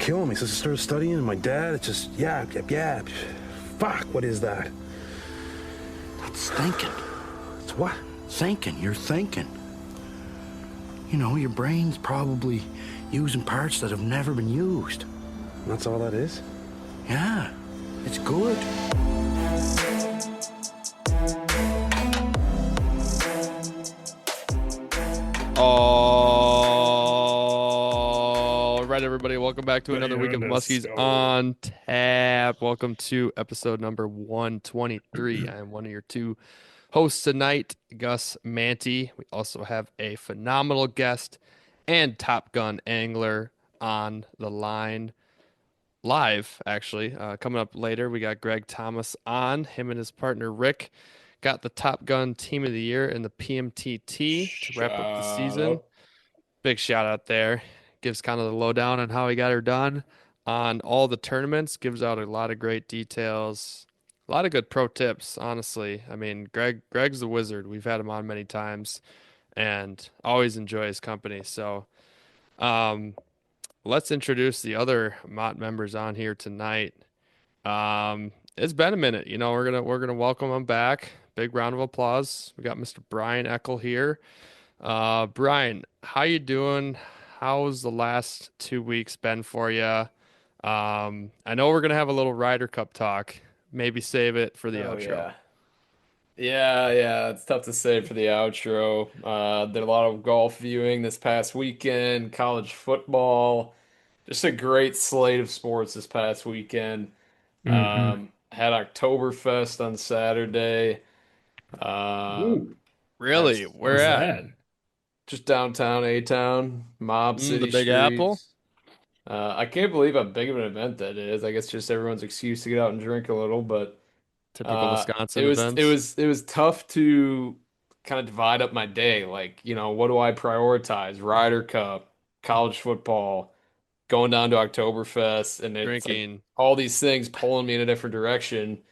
killing me. Since I started studying, and my dad, it's just yap, yap, yap. Fuck, what is that? It's thinking. It's what? Thinking. You're thinking. You know, your brain's probably using parts that have never been used. That's all that is? Yeah, it's good. All right, everybody, welcome back to another week of Muskies on Tap. Welcome to episode number 123. I am one of your two hosts tonight, Gus Manty. We also have a phenomenal guest and Top Gun angler on the line. Live, actually. Coming up later, we got Gregg Thomas on. Him and his partner Rick got the Top Gun Team of the Year in the PMTT to wrap up the season. Big shout out there. Gives kind of the lowdown on how he got her done on all the tournaments. Gives out a lot of great details. A lot of good pro tips, honestly. I mean, Gregg's the wizard. We've had him on many times and always enjoy his company. So, let's introduce the other Mott members on here tonight. It's been a minute. You know, we're gonna welcome him back. Big round of applause. We got Mr. Brian Eckel here. Brian, how you doing? How's the last 2 weeks been for you? I know we're gonna have a little Ryder Cup talk. Maybe save it for the Oh outro. yeah. It's tough to say for the outro. Did a lot of golf viewing this past weekend, college football, just a great slate of sports this past weekend. Had Oktoberfest on Saturday. Ooh, Had Really? Where what's at? that? just downtown A-Town, Mob The City Big Apple? streets. I can't believe how big of an event that is. I guess just everyone's excuse to get out and drink a little, but. Typical It Wisconsin was it events. was it was tough to kind of divide up my day. Like, what do I prioritize? Ryder Cup, college football, going down to Oktoberfest, and it's like Drinking. all these things pulling me in a different direction.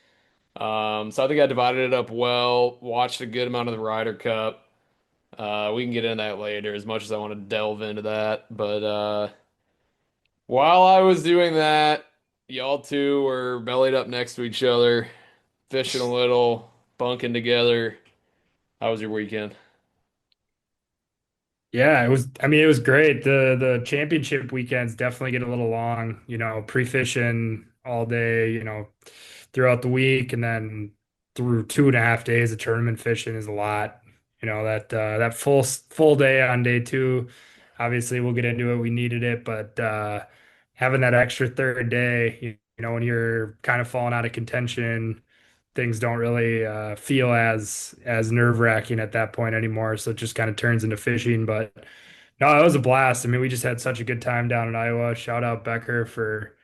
So I think I divided it up well, watched a good amount of the Ryder Cup. We can get into that later as much as I want to delve into that. But while I was doing that, y'all two were bellied up next to each other, fishing a little, bunking together. How was your weekend? Yeah, it was. I mean, it was great. The championship weekends definitely get a little long. Pre-fishing all day. Throughout the week, and then through 2.5 days of tournament fishing is a lot. That full day on day two. Obviously, we'll get into it. We needed it, but having that extra third day, when you're kind of falling out of contention, things don't really feel as nerve-wracking at that point anymore. So it just kind of turns into fishing. But no, it was a blast. I mean, we just had such a good time down in Iowa. Shout out Becker for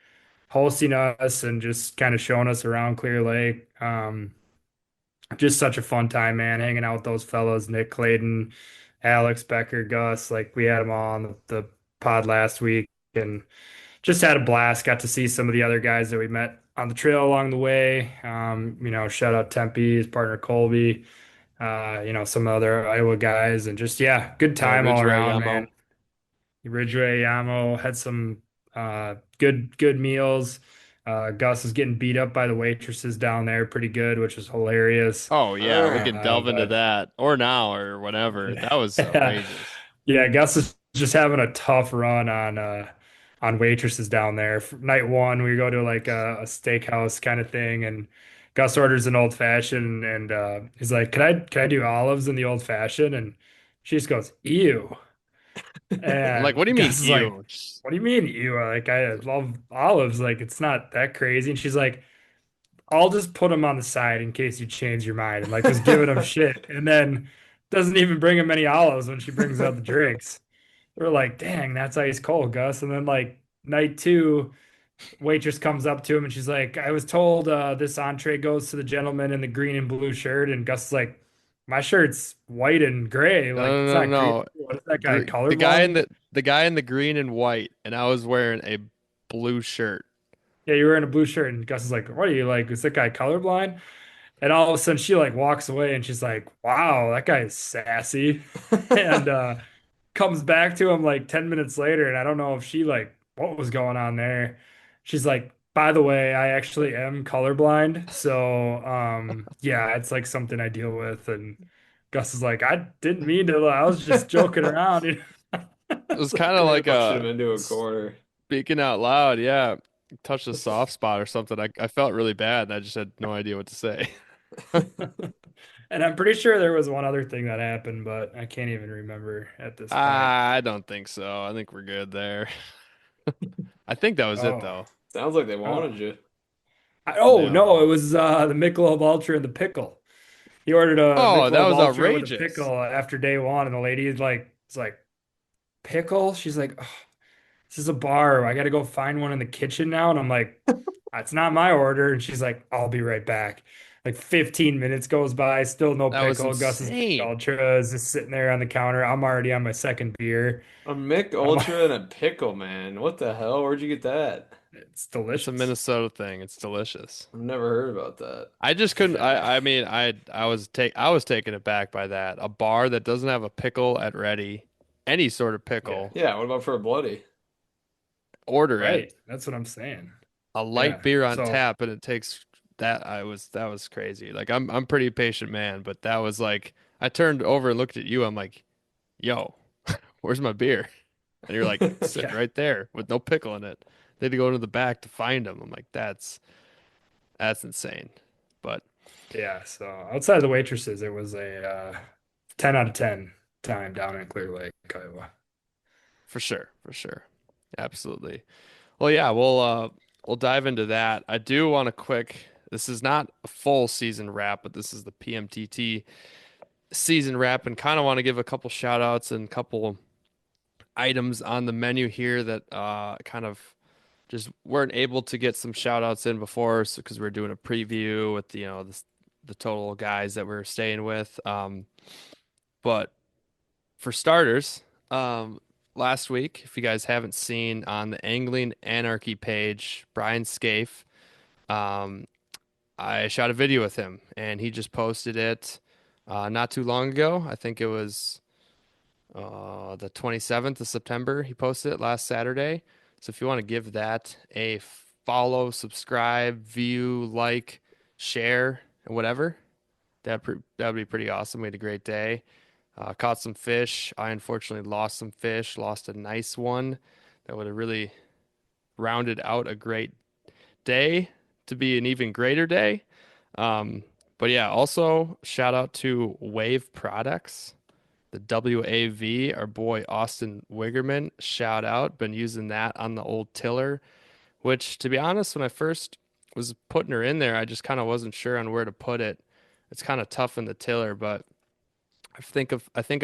hosting us and just kind of showing us around Clear Lake. Just such a fun time, man, hanging out with those fellows, Nick Clayton, Alex Becker, Gus. Like we had them all on the pod last week and just had a blast. Got to see some of the other guys that we met on the trail along the way. Shout out Tempe, his partner Colby, some other Iowa guys, and just yeah, good Yeah, time all Ridgeway around, Yamo. man. Ridgeway, Yamo had some good meals. Gus is getting beat up by the waitresses down there pretty good, which is hilarious. Oh yeah, we can delve into But that or now or whenever. That was yeah, outrageous. yeah, Gus is just having a tough run on waitresses down there. Night one, we go to like a steakhouse kind of thing, and Gus orders an old fashioned, and he's like, "Can I do olives in the old fashioned?" And she just goes, "Ew." Like, And what do you mean Gus is like, you? "What do you mean, ew? Like, I love olives. Like, it's not that crazy." And she's like, "I'll just put them on the side in case you change your mind." And like was giving him shit, and then doesn't even bring him any olives when she brings out the drinks. We're like, "Dang, that's ice cold, Gus." And then like night two, waitress comes up to him and she's like, "I was told this entree goes to the gentleman in the green and blue shirt." And Gus is like, "My shirt's white and gray. Like it's No, no, not green. no, What is that guy, no. The guy in colorblind?" the guy in the green and white, and I was wearing a blue shirt. Yeah, you're wearing a blue shirt. And Gus is like, "What are you like? Is that guy colorblind?" And all of a sudden she like walks away and she's like, "Wow, that guy is sassy." And comes back to him like 10 minutes later. And I don't know if she like what was going on there. She's like, by the way, I actually am colorblind. So yeah, it's like something I deal with. And Gus is like, I didn't mean to, I was just joking around. It was It's kind like, of like Punched him a into a corner. speaking out loud. Yeah, touched a soft spot or something. I felt really bad, and I just had no idea what to say. and I'm pretty sure there was one other thing that happened, but I can't even remember at this point. I don't think so. I think we're good there. I think that was it Oh, though. Sounds like they oh. wanted you. Oh no, it No. was the Michelob Ultra and the pickle. He ordered a Oh, that Michelob was Ultra with a outrageous. pickle after day one, and the lady is like, "It's like pickle." She's like, "Oh, this is a bar. I got to go find one in the kitchen now." And I'm like, "It's not my order." And she's like, "I'll be right back." Like 15 minutes goes by, still no That was pickle. Gus's Michelob insane. Ultra is just sitting there on the counter. I'm already on my second beer. A Mick I'm Ultra and a pickle, man. What the hell? Where'd you get that? it's It's a delicious. Minnesota thing. It's delicious. I've never heard about that. I just couldn't. Yeah. I mean, I was taken aback by that. A bar that doesn't have a pickle at ready, any sort of Yeah. pickle, Yeah, what about for a bloody? order it. Right. That's what I'm saying. A light Yeah. beer on So tap, and it takes that. That was crazy. Like I'm pretty patient man, but that was like I turned over and looked at you. I'm like, yo, where's my beer? And you're like sitting yeah. right there with no pickle in it. They had to go into the back to find them. I'm like, that's insane. But Yeah. So outside of the waitresses, it was a 10 out of 10 time down in Clear Lake, Iowa. for sure, absolutely. Well, yeah, we'll dive into that. I do want a quick. This is not a full season wrap, but this is the PMTT season wrap, and kind of want to give a couple shout outs and a couple items on the menu here that kind of just weren't able to get some shout outs in before because we're doing a preview with the total guys that we're staying with. But for starters, last week, if you guys haven't seen on the Angling Anarchy page, Brian Scaife, um, I shot a video with him and he just posted it not too long ago. I think it was the 27th of September. He posted it last Saturday. So if you want to give that a follow, subscribe, view, like, share, and whatever, that would be pretty awesome. We had a great day. Caught some fish. I unfortunately lost some fish, lost a nice one that would have really rounded out a great day to be an even greater day. But yeah, also shout out to Wave Products, the WAV, our boy Austin Wiggerman. Shout out. Been using that on the old tiller, which to be honest, when I first was putting her in there, I just kind of wasn't sure on where to put it. It's kind of tough in the tiller, but I think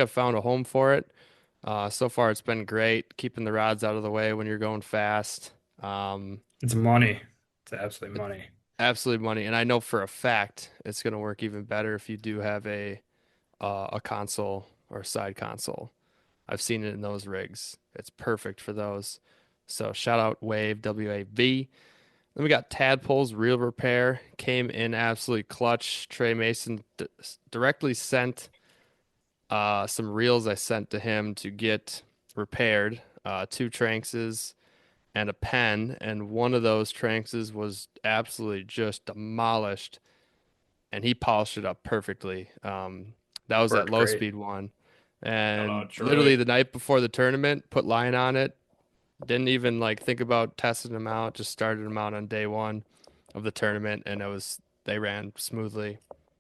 I've found a home for it. So far, it's been great keeping the rods out of the way when you're going fast. It's money. It's absolutely money. Absolute money, and I know for a fact it's going to work even better if you do have a console or a side console. I've seen it in those rigs. It's perfect for those. So shout out Wave WAV. Then we got Tadpole's Reel Repair. Came in absolutely clutch. Trey Mason directly sent some reels I sent to him to get repaired. Two Tranxes and a pen, and one of those Tranxes was absolutely just demolished, and he polished it up perfectly. That was that Worked low great. speed one, Shout and out literally Troy. the night before the tournament, put line on it. Didn't even like think about testing them out. Just started them out on day one of the tournament, and they ran smoothly.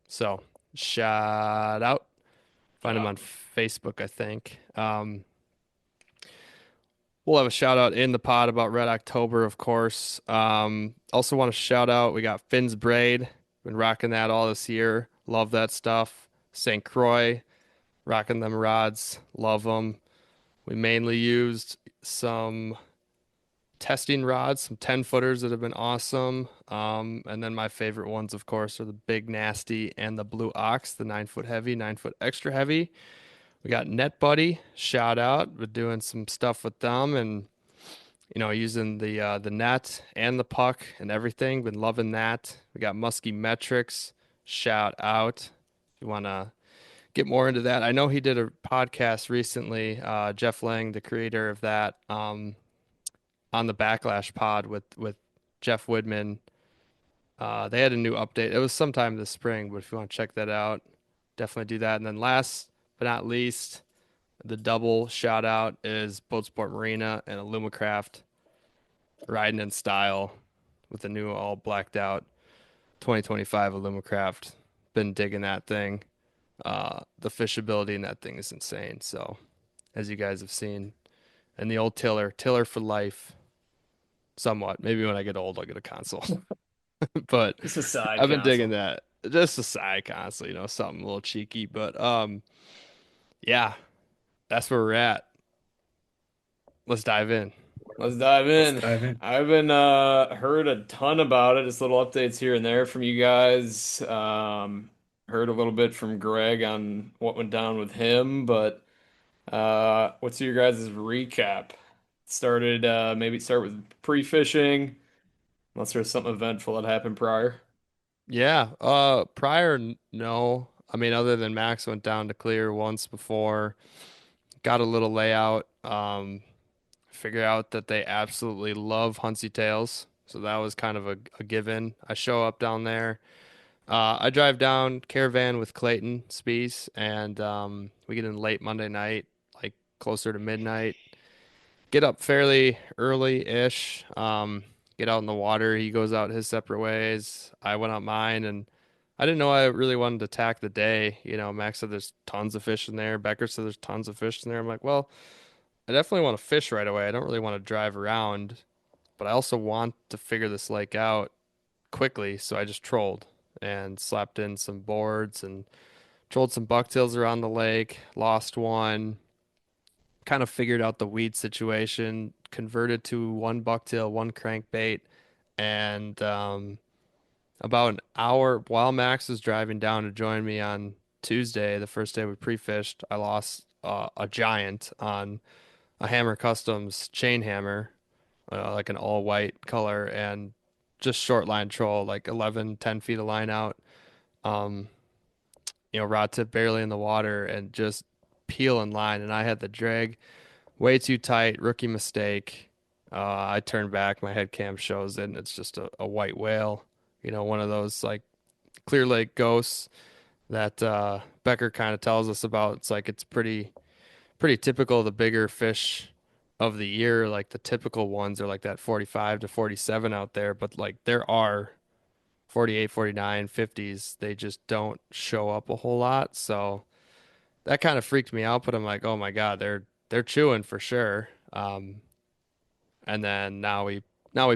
So shout out. Shout Find him out. on Facebook, I think. We'll have a shout out in the pod about Red October, of course. Also want to shout out, we got Finn's Braid. Been rocking that all this year. Love that stuff. St. Croix, rocking them rods. Love them. We mainly used some testing rods, some 10 footers that have been awesome. And then my favorite ones, of course, are the Big Nasty and the Blue Ox, the 9 foot heavy, 9 foot extra heavy. We got Net Buddy, shout out. We're doing some stuff with them and using the net and the puck and everything. Been loving that. We got Musky Metrics, shout out. If you want to get more into that, I know he did a podcast recently. Jeff Lang, the creator of that, on the Backlash pod with Jeff Woodman. They had a new update. It was sometime this spring, but if you want to check that out, definitely do that. And then last but not least, the double shout out is Boat Sport Marina and Alumacraft riding in style with the new all blacked out 2025 Alumacraft. Been digging that thing. The fishability in that thing is insane. So, as you guys have seen, and the old tiller for life, somewhat. Maybe when I get old, I'll get a console. But Just a side I've been console. digging that. Just a side console, something a little cheeky. But yeah, that's where we're at. Let's dive in. Let's dive in. Let's dive in. I've been heard a ton about it, just little updates here and there from you guys. Heard a little bit from Greg on what went down with him, but what's your guys' recap? Started maybe start with pre-fishing, unless there's something eventful that happened prior. Yeah. Prior, no. I mean, other than Max went down to clear once before, got a little layout. Figure out that they absolutely love Huntsy tails. So that was kind of a given. I show up down there. I drive down caravan with Clayton Spees, and we get in late Monday night, like closer to midnight. Get up fairly early-ish. Get out in the water. He goes out his separate ways. I went out mine, and I didn't know I really wanted to attack the day. Max said there's tons of fish in there. Becker said there's tons of fish in there. I'm like, well, I definitely want to fish right away. I don't really want to drive around, but I also want to figure this lake out quickly. So I just trolled and slapped in some boards and trolled some bucktails around the lake. Lost one. Kind of figured out the weed situation. Converted to one bucktail, one crankbait, and about an hour while Max was driving down to join me on Tuesday, the first day we pre-fished, I lost a giant on a Hammer Customs chain hammer, like an all white color, and just short line troll, like 11, 10 feet of line out. Um, Rod tip barely in the water and just peeling line. And I had the drag way too tight, rookie mistake. I turned back, my head cam shows it, and it's just a white whale. One of those like Clear Lake ghosts that Becker kind of tells us about. It's like it's pretty typical of the bigger fish of the year. Like the typical ones are like that 45 to 47 out there, but like there are 48, 49, 50s. They just don't show up a whole lot. So that kind of freaked me out, but I'm like, oh my God, they're chewing for sure. And then now we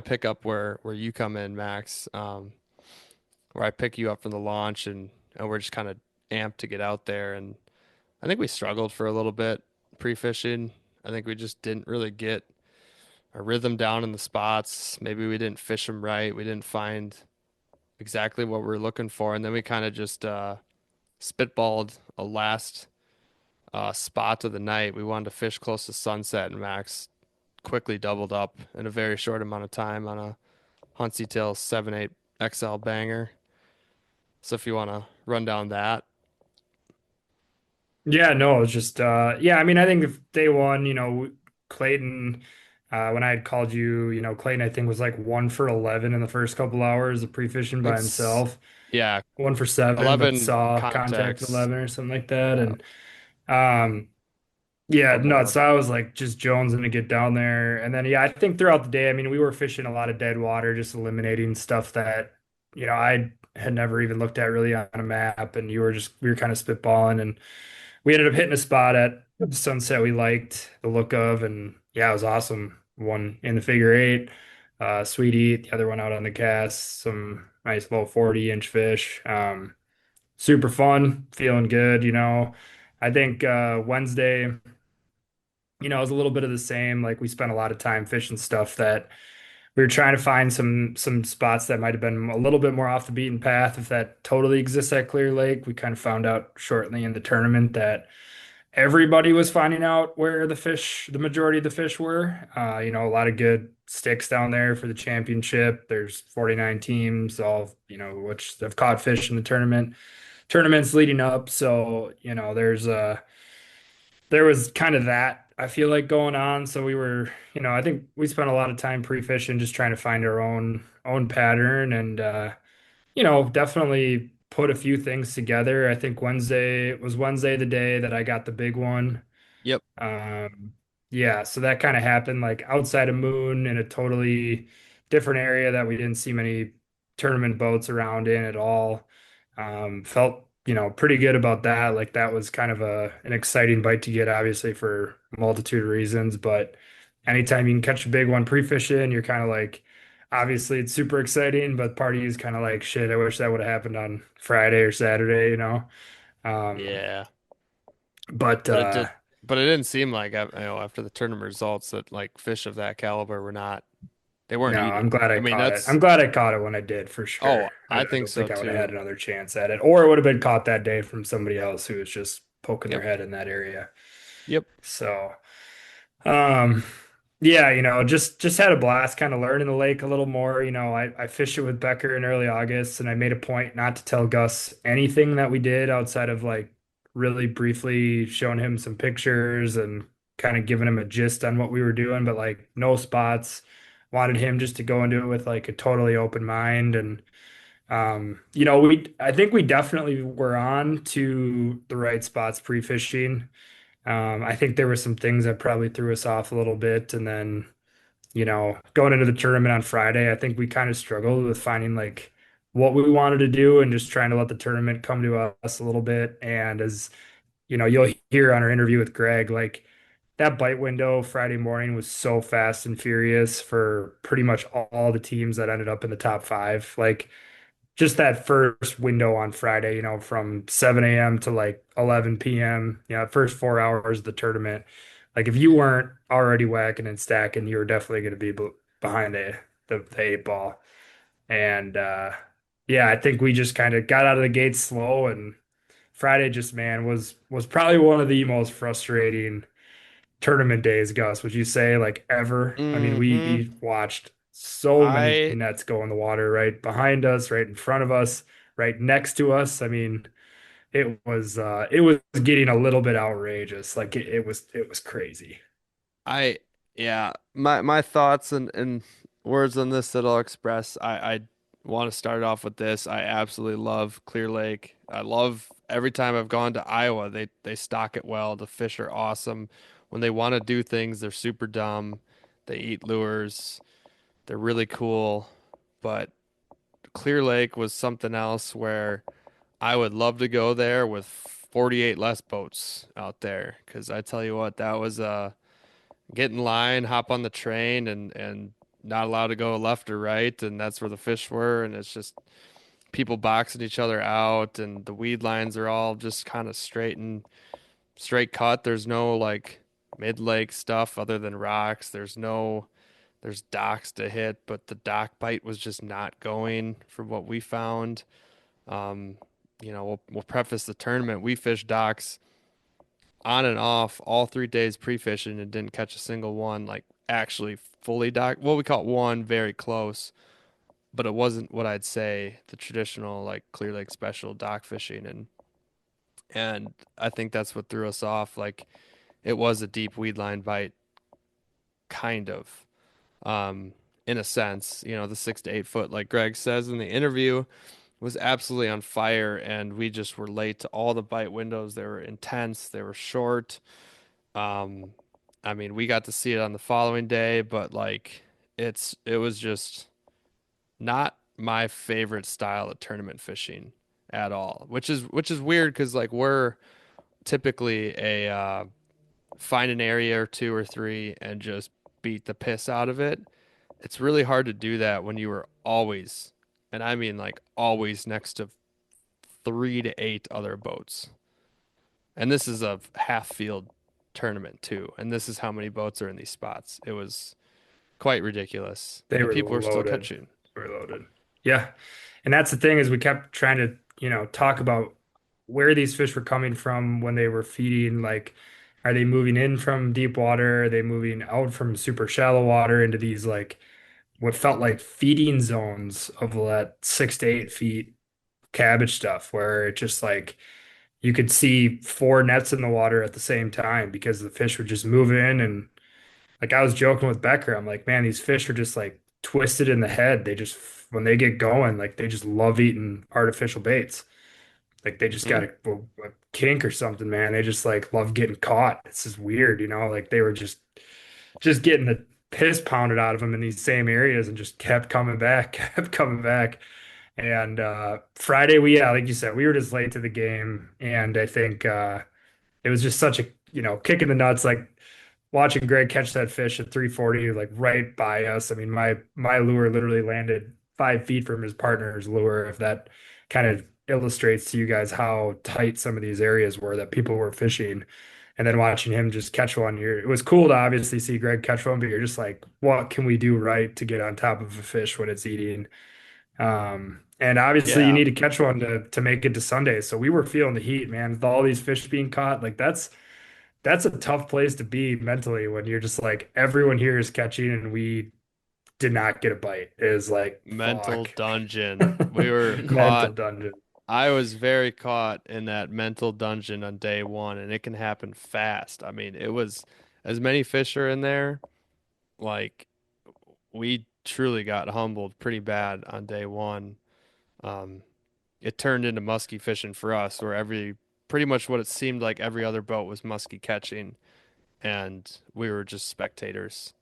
pick up where you come in, Max, where I pick you up from the launch and we're just kind of amped to get out there. And I think we struggled for a little bit pre-fishing. I think we just didn't really get a rhythm down in the spots. Maybe we didn't fish them right. We didn't find exactly what we were looking for. And then we kind of just spitballed a last spot of the night. We wanted to fish close to sunset, and Max quickly doubled up in a very short amount of time on a Huntsy Tail 7/8 XL banger. So if you want to run down that. Yeah, no, it's just yeah, I mean, I think if day one, Clayton, when I had called you, Clayton I think was like 1 for 11 in the first couple hours of pre-fishing I by think himself. yeah, 1 for 7, but 11 saw contact contacts. 11 or something like that. Yeah, And yeah, Or nuts. more. So I was like just jonesing to get down there. And then yeah, I think throughout the day, I mean, we were fishing a lot of dead water, just eliminating stuff that, I had never even looked at really on a map. And we were kind of spitballing, and we ended up hitting a spot at sunset we liked the look of, and yeah, it was awesome. One in the figure eight, sweet eat, the other one out on the cast, some nice little 40-inch fish. Super fun, feeling good. I think Wednesday, it was a little bit of the same. Like we spent a lot of time fishing stuff that we were trying to find some spots that might have been a little bit more off the beaten path, if that totally exists at Clear Lake. We kind of found out shortly in the tournament that everybody was finding out where the majority of the fish were. A lot of good sticks down there for the championship. There's 49 teams, all, which have caught fish in the tournaments leading up. So, there was kind of that I feel like going on. So we were, I think we spent a lot of time pre-fishing just trying to find our own pattern and definitely put a few things together. I think Wednesday the day that I got the big one. Yep. Um, yeah, so that kind of happened like outside of Moon in a totally different area that we didn't see many tournament boats around in at all. Felt, pretty good about that. Like that was kind of an exciting bite to get, obviously for a multitude of reasons. But anytime you can catch a big one pre-fishing, you're kind of like, obviously it's super exciting, but part of you is kind of like, shit, I wish that would have happened on Friday or Saturday. Um, Yeah. but But it did. But it didn't seem like after the tournament results that like fish of that caliber were not. They weren't No, I'm eating. glad I I mean, caught it. that's. I'm glad I caught it when I did for Oh, sure. I I think don't so think I would have had too. another chance at it, or it would have been caught that day from somebody else who was just poking their Yep. head in that area. Yep. So, um, yeah, just had a blast kind of learning the lake a little more. I fished it with Becker in early August, and I made a point not to tell Gus anything that we did outside of like really briefly showing him some pictures and kind of giving him a gist on what we were doing, but like no spots. Wanted him just to go into it with like a totally open mind. And I think we definitely were on to the right spots pre-fishing. I think there were some things that probably threw us off a little bit. And then, going into the tournament on Friday, I think we kind of struggled with finding like what we wanted to do and just trying to let the tournament come to us a little bit. And as you'll hear on our interview with Greg, like that bite window Friday morning was so fast and furious for pretty much all the teams that ended up in the top five. Like just that first window on Friday, from 7 a.m. to like 11 p.m., first 4 hours of the tournament. Like if you weren't already whacking and stacking, you were definitely going to be behind the eight ball. And yeah, I think we just kind of got out of the gates slow, and Friday just, man, was probably one of the most frustrating tournament days, Gus, would you say, like ever? I mean, Hmm. we watched so many I nets go in the water right behind us, right in front of us, right next to us. I mean, it was getting a little bit outrageous. Like it was crazy. I yeah, my thoughts and words on this that I'll express. I want to start off with this. I absolutely love Clear Lake. I love every time I've gone to Iowa, they stock it well. The fish are awesome. When they want to do things, they're super dumb. They eat lures. They're really cool. But Clear Lake was something else where I would love to go there with 48 less boats out there. Because I tell you what, that was get in line, hop on the train, and not allowed to go left or right, and that's where the fish were, and it's just people boxing each other out, and the weed lines are all just kind of straight cut. There's no like mid lake stuff other than rocks. There's docks to hit, but the dock bite was just not going from what we found. Um, we'll preface the tournament. We fished docks on and off all 3 days pre-fishing and didn't catch a single one like actually fully dock. Well, we caught one very close, but it wasn't what I'd say the traditional like Clear Lake special dock fishing, and I think that's what threw us off. Like it was a deep weed line bite, kind of, um, in a sense. The 6 to 8 foot, like Greg says in the interview, was absolutely on fire, and we just were late to all the bite windows. They were intense. They were short. Um, I mean, we got to see it on the following day, but like it was just not my favorite style of tournament fishing at all, which is weird because like we're typically a find an area or two or three and just beat the piss out of it. It's really hard to do that when you were always, and I mean like always next to 3 to 8 other boats. And this is a half field tournament too. And this is how many boats are in these spots. It was quite ridiculous. They And were people were still loaded. catching. They were loaded. Yeah. And that's the thing is we kept trying to, talk about where these fish were coming from when they were feeding. Like, are they moving in from deep water? Are they moving out from super shallow water into these like what felt like feeding zones of that 6 to 8 feet cabbage stuff where it just like you could see four nets in the water at the same time because the fish would just move in. And like I was joking with Becker, I'm like, man, these fish are just like twisted in the head. They just, when they get going, like they just love eating artificial baits. Like they just got Hmm. a kink or something, man. They just like love getting caught. It's just weird, like they were just getting the piss pounded out of them in these same areas and just kept coming back, kept coming back. And Friday, yeah, like you said, we were just late to the game, and I think it was just such a kick in the nuts, like watching Greg catch that fish at 340, like right by us. I mean, my lure literally landed 5 feet from his partner's lure. If that kind of illustrates to you guys how tight some of these areas were that people were fishing, and then watching him just catch one, it was cool to obviously see Greg catch one, but you're just like, what can we do right to get on top of a fish when it's eating? And obviously you Yeah, need to catch one to make it to Sunday. So we were feeling the heat, man, with all these fish being caught. Like that's a tough place to be mentally when you're just like everyone here is catching and we did not get a bite. It is like mental fuck. dungeon. We were Mental caught. dungeon. I was very caught in that mental dungeon on day one, and it can happen fast. I mean, it was as many fish are in there, like we truly got humbled pretty bad on day one. Um, it turned into musky fishing for us, where pretty much what it seemed like every other boat was musky catching, and we were just spectators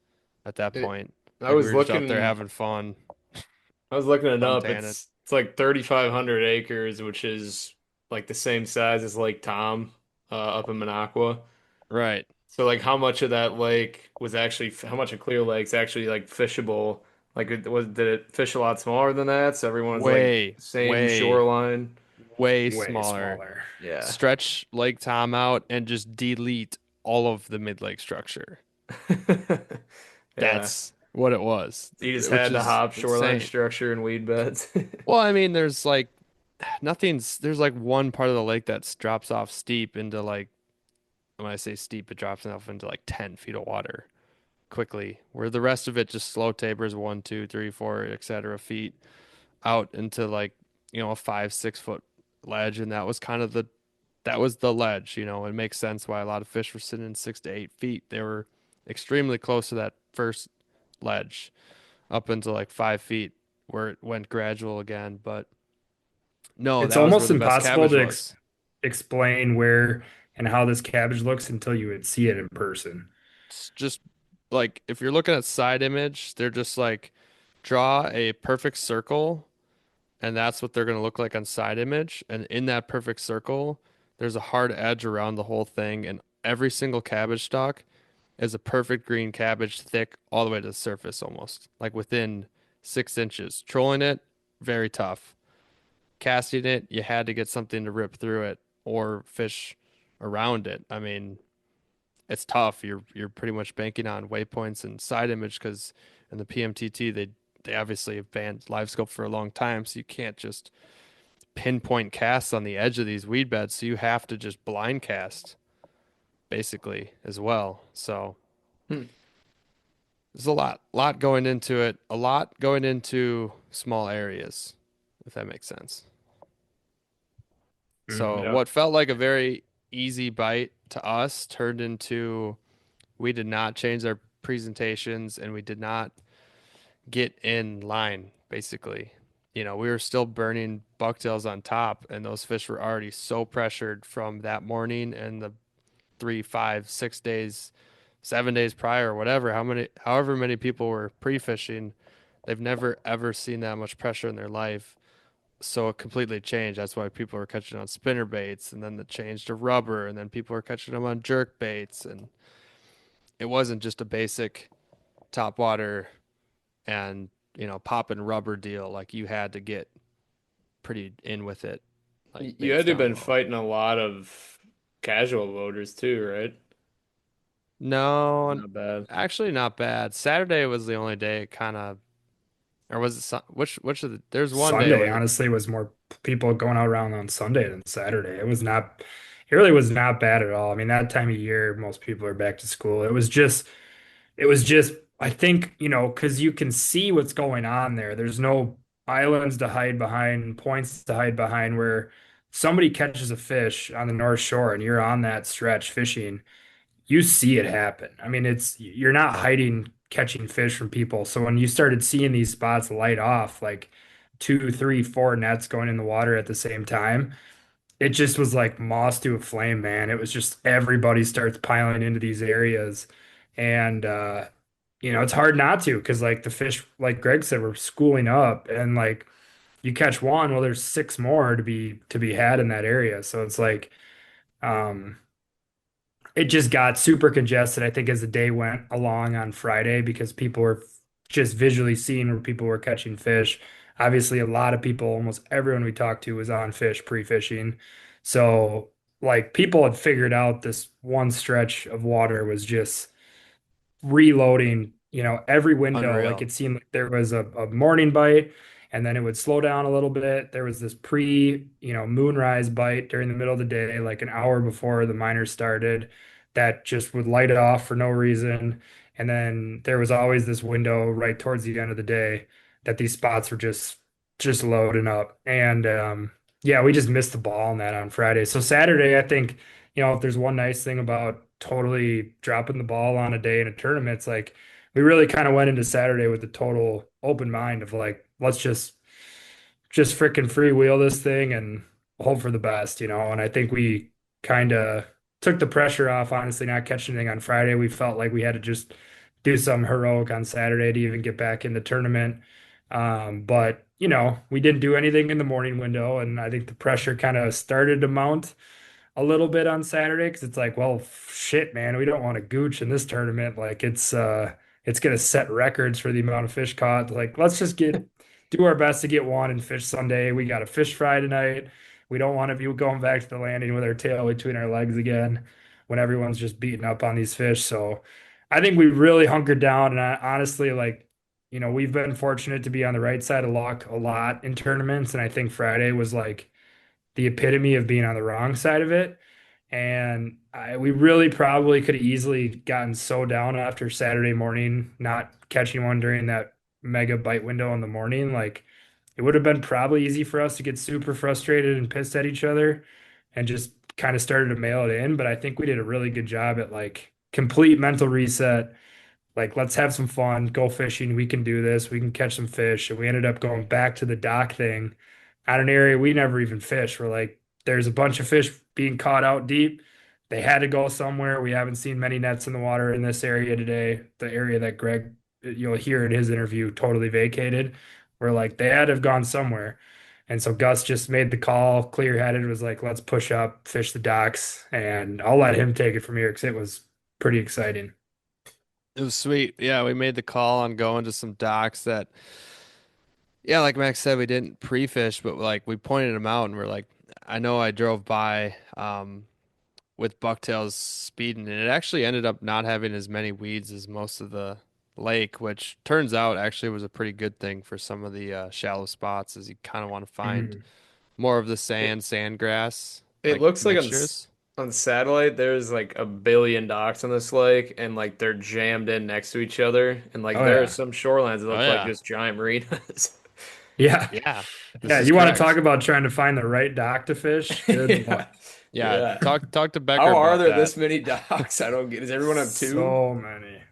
at that It, point. I Like we was were just out there looking having fun, I was looking it up. suntanning. It's like 3,500 acres, which is like the same size as Lake Tom up in Minocqua. Right. So like how much of that lake was actually how much of Clear Lake's actually like fishable? Like did it fish a lot smaller than that? So everyone's like Way, same way, shoreline. way Way smaller. smaller. Yeah. Stretch Lake Tom out and just delete all of the mid lake structure. Yeah. That's what it was, You just which had to is hop shoreline insane. structure and weed beds. Well, I mean, there's like there's like one part of the lake that drops off steep into like, when I say steep, it drops off into like 10 feet of water quickly, where the rest of it just slow tapers 1, 2, 3, 4, etc. feet out into like, a 5, 6 foot ledge. And that was the ledge. It makes sense why a lot of fish were sitting in 6 to 8 feet. They were extremely close to that first ledge up into like 5 feet where it went gradual again. But no, It's that was where almost the best impossible cabbage to was. explain where and how this cabbage looks until you would see it in person. It's just like if you're looking at side image, they're just like draw a perfect circle, and that's what they're going to look like on side image. And in that perfect circle, there's a hard edge around the whole thing, and every single cabbage stalk is a perfect green cabbage, thick all the way to the surface almost, like within 6 inches. Trolling it, very tough. Casting it, you had to get something to rip through it or fish around it. I mean, it's tough. You're pretty much banking on waypoints and side image because in the PMTT they obviously have banned live scope for a long time, so you can't just pinpoint casts on the edge of these weed beds. So you have to just blind cast basically as well. So Hmm. there's a lot going into it, a lot going into small areas, if that makes sense. So Yeah. what felt like a very easy bite to us turned into, we did not change our presentations and we did not get in line, basically. We were still burning bucktails on top, and those fish were already so pressured from that morning and the 3, 5, 6 days, 7 days prior, or whatever, however many people were pre-fishing. They've never ever seen that much pressure in their life. So it completely changed. That's why people were catching on spinner baits, and then it changed to rubber, and then people were catching them on jerk baits, and it wasn't just a basic top water and pop and rubber deal. Like you had to get pretty in with it, like You baits had to have down been low. fighting a lot of casual voters too, right? No, Not bad. actually not bad. Saturday was the only day it kind of, or was it which of the, there's one day Sunday, where honestly, was more people going out around on Sunday than Saturday. It really was not bad at all. I mean, that time of year, most people are back to school. It was just, I think, because you can see what's going on there. There's no islands to hide behind, points to hide behind where somebody catches a fish on the North Shore and you're on that stretch fishing, you see it happen. I mean, you're not hiding catching fish from people. So when you started seeing these spots light off, like two, three, four nets going in the water at the same time, it just was like moss to a flame, man. It was just everybody starts piling into these areas. And it's hard not to because like the fish, like Greg said, were schooling up and like you catch one, well, there's six more to be had in that area. So it's like um it just got super congested, I think, as the day went along on Friday because people were just visually seeing where people were catching fish. Obviously, a lot of people, almost everyone we talked to was on fish pre-fishing. So, like, people had figured out this one stretch of water was just reloading, every window. Like Unreal. it seemed like there was a morning bite and then it would slow down a little bit. There was this moonrise bite during the middle of the day, like an hour before the miners started, that just would light it off for no reason. And then there was always this window right towards the end of the day that these spots were just loading up. And yeah, we just missed the ball on that on Friday. So Saturday, I think, if there's one nice thing about totally dropping the ball on a day in a tournament, it's like we really kind of went into Saturday with a total open mind of like, let's just freaking freewheel this thing and hope for the best. And I think we kind of took the pressure off, honestly, not catching anything on Friday. We felt like we had to just do something heroic on Saturday to even get back in the tournament. But we didn't do anything in the morning window, and I think the pressure kind of started to mount a little bit on Saturday because it's like, well, shit, man, we don't want to gooch in this tournament. Like it's gonna set records for the amount of fish caught. Like let's just do our best to get one and fish Sunday. We got a fish fry tonight. We don't want to be going back to the landing with our tail between our legs again when everyone's just beating up on these fish. So I think we really hunkered down. And honestly, like, we've been fortunate to be on the right side of luck a lot in tournaments. And I think Friday was like the epitome of being on the wrong side of it. And we really probably could have easily gotten so down after Saturday morning, not catching one during that mega bite window in the morning. Like it would have been probably easy for us to get super frustrated and pissed at each other and just kind of started to mail it in. But I think we did a really good job at like complete mental reset. Like, let's have some fun, go fishing. We can do this. We can catch some fish. And we ended up going back to the dock thing at an area we never even fished. We're like, there's a bunch of fish being caught out deep. They had to go somewhere. We haven't seen many nets in the water in this area today. The area that Greg, you'll hear in his interview, totally vacated. We're like, they had to have gone somewhere. And so Gus just made the call, clear headed, was like, let's push up, fish the docks. And I'll let him take it from here because it was pretty exciting. It was sweet. Yeah, we made the call on going to some docks that, yeah, like Max said, we didn't pre-fish, but like we pointed them out and we're like, I know I drove by with bucktails speeding, and it actually ended up not having as many weeds as most of the lake, which turns out actually was a pretty good thing for some of the shallow spots, as you kind of want to find Mhm. more of the It, sandgrass it like looks like mixtures. on satellite there's like a billion docks on this lake and like they're jammed in next to each other and like Oh there are yeah. some shorelines that Oh look like yeah. just giant marinas. Yeah. Yeah. This Yeah. is You want to correct. talk about trying to find the right dock to fish? Good Lord. Yeah. Yeah, Yeah. talk to Becker How are about there that. this many docks? I don't get. Does everyone have two?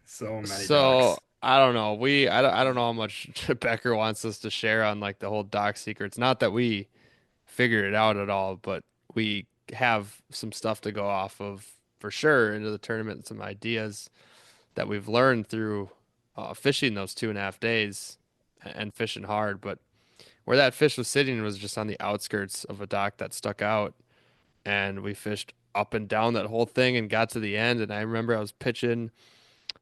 So many So docks. I don't know. I don't know how much Becker wants us to share on like the whole doc secrets. Not that we figured it out at all, but we have some stuff to go off of for sure into the tournament. Some ideas that we've learned through fishing those 2.5 days and fishing hard. But where that fish was sitting was just on the outskirts of a dock that stuck out, and we fished up and down that whole thing and got to the end. And I remember I was pitching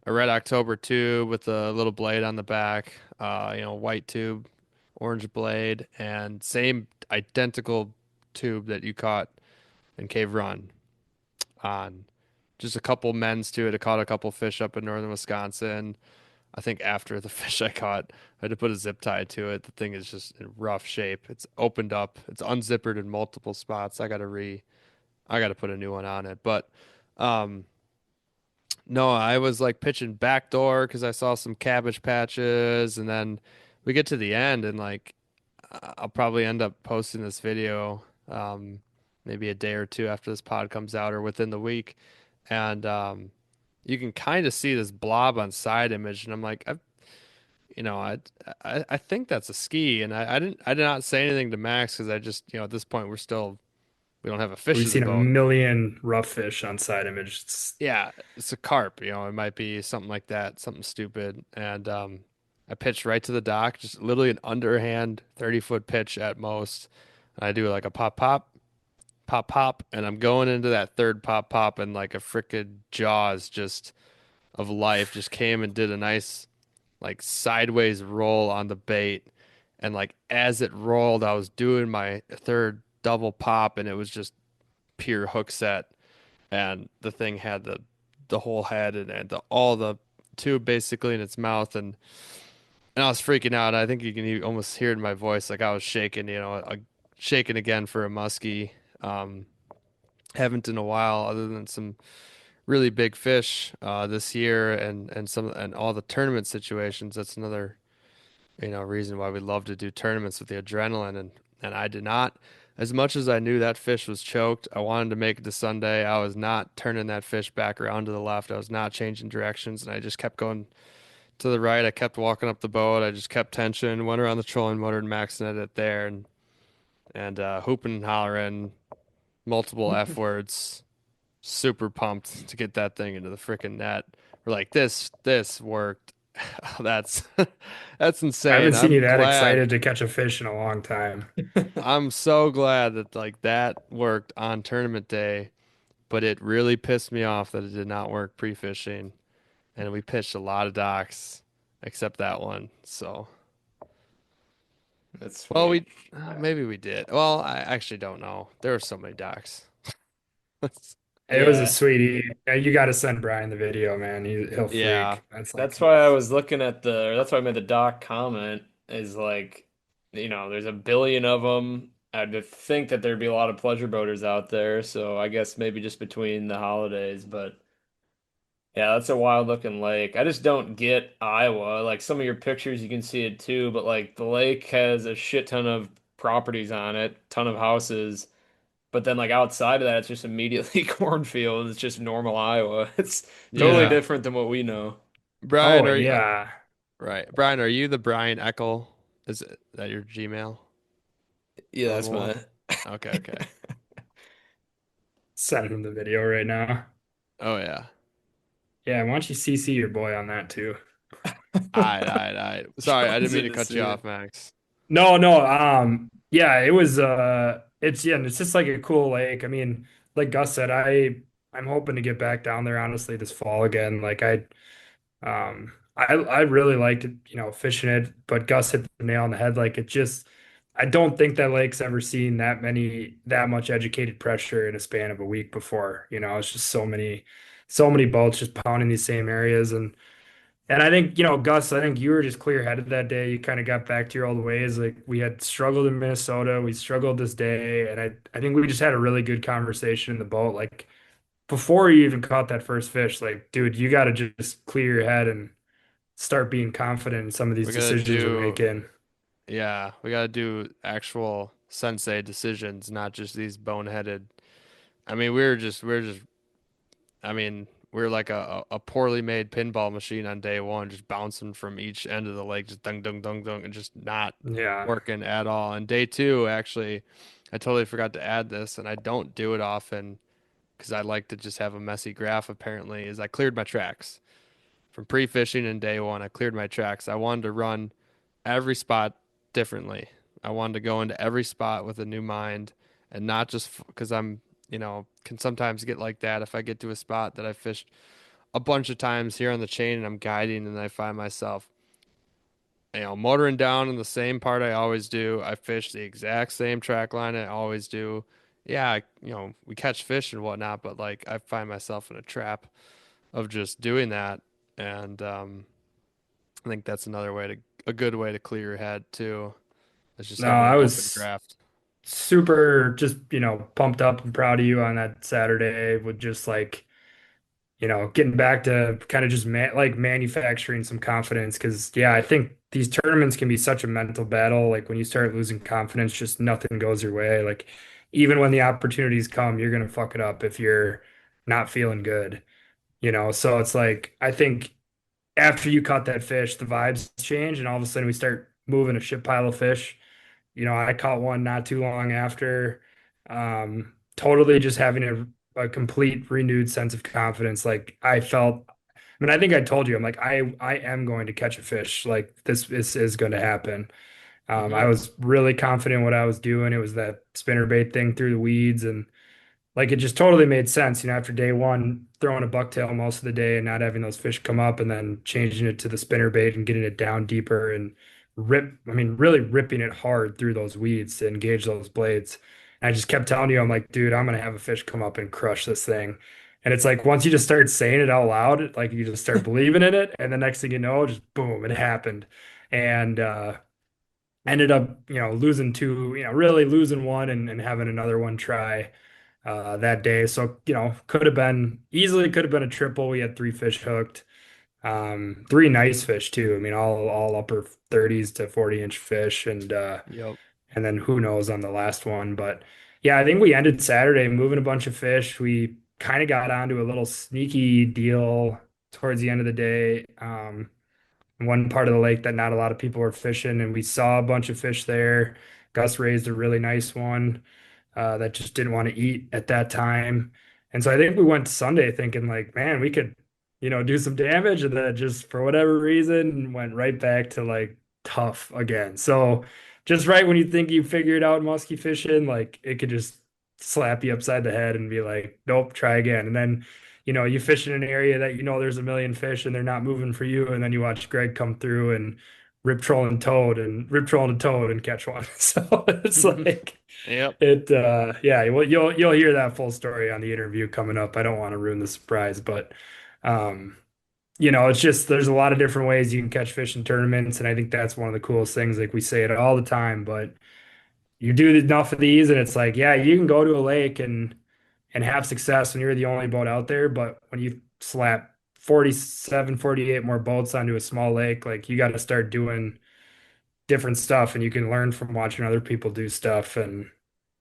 a red October tube with a little blade on the back, white tube, orange blade, and same identical tube that you caught in Cave Run on. Just a couple men's to it. I caught a couple fish up in northern Wisconsin. I think after the fish I caught, I had to put a zip tie to it. The thing is just in rough shape. It's opened up. It's unzippered in multiple spots. I got to put a new one on it. But um, no, I was like pitching backdoor because I saw some cabbage patches, and then we get to the end, and like I'll probably end up posting this video. maybe a day or two after this pod comes out or within the week. And you can kind of see this blob on side image. And I'm like, you know, I think that's a ski. And I did not say anything to Max because I just, you know, at this point we don't have a fish We've in the seen a boat. million rough fish on side image. Yeah, it's a carp, you know, it might be something like that, something stupid. And I pitched right to the dock, just literally an underhand 30-foot pitch at most. And I do like a pop pop, pop pop, and I'm going into that third pop pop and like a frickin' jaws just of life just came and did a nice like sideways roll on the bait. And like as it rolled, I was doing my third double pop and it was just pure hook set and the thing had the whole head and all the tube basically in its mouth and I was freaking out. I think you can almost hear it in my voice like I was shaking, you know, shaking again for a muskie. Haven't in a while other than some really big fish this year and all the tournament situations. That's another, you know, reason why we love to do tournaments with the adrenaline and I did not. As much as I knew that fish was choked, I wanted to make it to Sunday. I was not turning that fish back around to the left. I was not changing directions, and I just kept going to the right. I kept walking up the boat. I just kept tension, went around the trolling motor and maxing it there, and hooping and hollering, multiple F words. Super pumped to get that thing into the freaking net. We're like, this worked. That's that's I insane. haven't seen you I'm that glad. excited to catch a fish in a long time. I'm so glad that like that worked on tournament day, but it really pissed me off that it did not work pre-fishing, and we pitched a lot of docks except that one. So, That's well, sweet. maybe we did. Well, I actually don't know. There were so many docks. It was a Yeah. sweetie. You got to send Brian the video, man. He'll Yeah, freak. That's like, That's why I was looking at that's why I made the doc comment is like, there's a billion of them. I'd think that there'd be a lot of pleasure boaters out there. So I guess maybe just between the holidays, but yeah, that's a wild looking lake. I just don't get Iowa. Like some of your pictures, you can see it too, but like the lake has a shit ton of properties on it, ton of houses. But then like outside of that, it's just immediately cornfield. It's just normal Iowa. It's totally yeah. yeah. different than what we know. Brian, Oh, are you yeah. right? Brian, are you the Brian Eckel? Is that your Gmail Yeah, that's normal my. one? Okay, okay. Send him the video right now. Oh yeah. Yeah, why don't you CC your boy on that too? All right. Sorry, I didn't Jones mean in to to cut see you it. off, Max. No, no, yeah, it was it's yeah, and it's just like a cool lake. I mean, like Gus said, I'm hoping to get back down there honestly this fall again. Like I really liked it, fishing it, but Gus hit the nail on the head. Like it just I don't think that lake's ever seen that much educated pressure in a span of a week before. It's just so many boats just pounding these same areas and I think, Gus, I think you were just clear-headed that day. You kind of got back to your old ways. Like we had struggled in Minnesota, we struggled this day, and I think we just had a really good conversation in the boat. Like before you even caught that first fish, like, dude, you got to just clear your head and start being confident in some of these We gotta decisions we're do, making. yeah, we gotta do actual sensei decisions, not just these boneheaded. I mean, I mean, we're like a poorly made pinball machine on day one, just bouncing from each end of the lake, just dung, dung, dung, dung, and just not Yeah. working at all. And day two, actually, I totally forgot to add this, and I don't do it often because I like to just have a messy graph, apparently, is I cleared my tracks. From pre-fishing in day one, I cleared my tracks. I wanted to run every spot differently. I wanted to go into every spot with a new mind and not just because I'm, you know, can sometimes get like that if I get to a spot that I fished a bunch of times here on the chain and I'm guiding and I find myself, you know, motoring down in the same part I always do. I fish the exact same track line I always do. Yeah, you know, we catch fish and whatnot, but like I find myself in a trap of just doing that. And I think that's a good way to clear your head too. It's just No, having I an open was draft. super just, pumped up and proud of you on that Saturday with just like getting back to kind of just like manufacturing some confidence. Because, yeah, I think these tournaments can be such a mental battle. Like when you start losing confidence, just nothing goes your way. Like even when the opportunities come, you're gonna fuck it up if you're not feeling good, you know? So it's like, I think after you caught that fish, the vibes change, and all of a sudden we start moving a shit pile of fish. You know, I caught one not too long after. Totally just having a complete renewed sense of confidence. Like I felt, I mean, I think I told you, I'm like, I am going to catch a fish. Like this is going to happen. I Hmm. was really confident in what I was doing. It was that spinnerbait thing through the weeds, and like it just totally made sense, you know, after day one, throwing a bucktail most of the day and not having those fish come up and then changing it to the spinner bait and getting it down deeper and I mean, really ripping it hard through those weeds to engage those blades. And I just kept telling you, I'm like, dude, I'm gonna have a fish come up and crush this thing. And it's like once you just start saying it out loud, like you just start believing in it, and the next thing you know, just boom, it happened. And ended up, you know, losing two, you know, really losing one and having another one try that day. So, you know, could have been a triple. We had three fish hooked, three nice fish too. I mean, all upper 30s to 40-inch fish, Yep. and then who knows on the last one. But yeah, I think we ended Saturday moving a bunch of fish. We kind of got onto a little sneaky deal towards the end of the day. One part of the lake that not a lot of people were fishing, and we saw a bunch of fish there. Gus raised a really nice one that just didn't want to eat at that time. And so I think we went to Sunday thinking like, man, we could, you know, do some damage, and then just for whatever reason went right back to like tough again. So just right when you think you figured out musky fishing, like it could just slap you upside the head and be like, nope, try again. And then, you know, you fish in an area that you know there's a million fish and they're not moving for you, and then you watch Greg come through and rip trolling a toad and catch one. So it's like Yep. yeah, well, you'll hear that full story on the interview coming up. I don't want to ruin the surprise, but um, you know, it's just there's a lot of different ways you can catch fish in tournaments, and I think that's one of the coolest things. Like we say it all the time, but you do enough of these, and it's like, yeah, you can go to a lake and have success when you're the only boat out there, but when you slap 47, 48 more boats onto a small lake, like you got to start doing different stuff, and you can learn from watching other people do stuff, and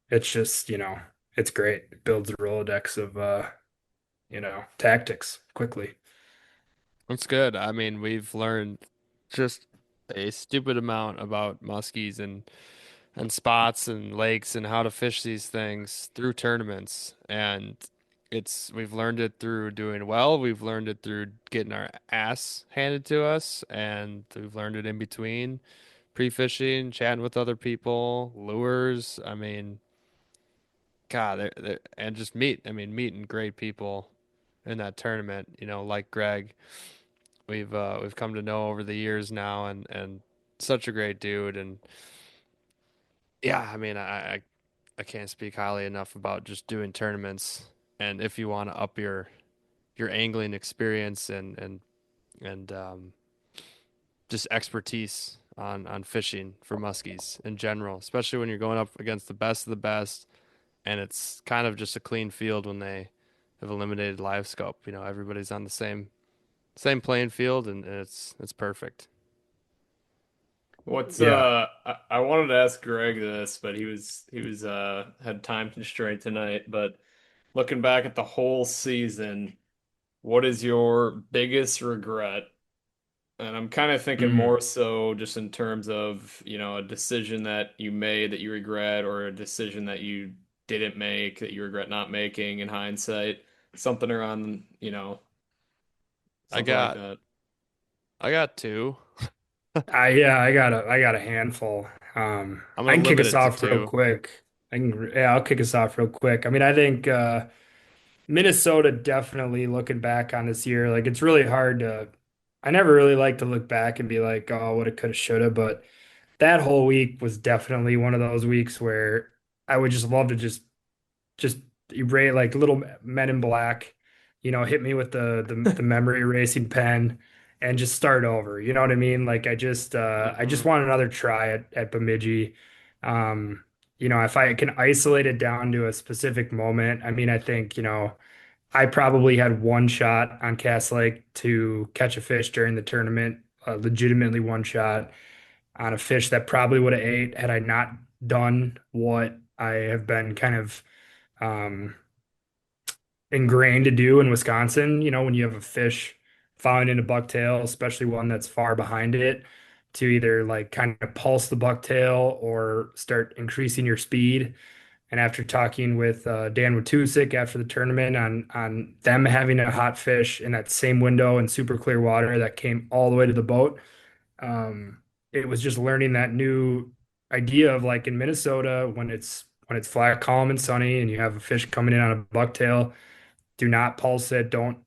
it's just, you know, it's great. It builds a Rolodex of you know, tactics quickly. That's good. I mean, we've learned just a stupid amount about muskies and spots and lakes and how to fish these things through tournaments. And we've learned it through doing well. We've learned it through getting our ass handed to us, and we've learned it in between pre-fishing, chatting with other people, lures. I mean, God, and just meeting great people in that tournament, you know, like Greg. We've come to know over the years now, and such a great dude. And yeah, I mean, I can't speak highly enough about just doing tournaments. And if you want to up your angling experience and just expertise on fishing for muskies in general, especially when you're going up against the best of the best, and it's kind of just a clean field when they have eliminated live scope. You know, everybody's on the same playing field, and it's perfect. What's Yeah. I wanted to ask Greg this, but he was had time constraint tonight. But looking back at the whole season, what is your biggest regret? And I'm kind of thinking Mm. more so just in terms of, you know, a decision that you made that you regret, or a decision that you didn't make that you regret not making in hindsight. Something around, you know, I something like got that. I got two. Yeah, I got a handful. I'm I gonna can kick limit us it to off real two. quick. Yeah, I'll kick us off real quick. I mean, I think Minnesota definitely looking back on this year, like it's really hard to. I never really like to look back and be like, oh, what it could have, should have, but that whole week was definitely one of those weeks where I would just love to just erase like little men in black, you know, hit me with the memory erasing pen and just start over. You know what I mean? Like I just Hmm. want another try at Bemidji. Um, you know, if I can isolate it down to a specific moment, I mean, I think, you know, I probably had one shot on Cass Lake to catch a fish during the tournament, legitimately one shot on a fish that probably would have ate had I not done what I have been kind of um, ingrained to do in Wisconsin. You know, when you have a fish found in a bucktail, especially one that's far behind it, to either like kind of pulse the bucktail or start increasing your speed. And after talking with Dan Watusik after the tournament on them having a hot fish in that same window in super clear water that came all the way to the boat, it was just learning that new idea of like in Minnesota when it's flat, calm, and sunny, and you have a fish coming in on a bucktail, do not pulse it. Don't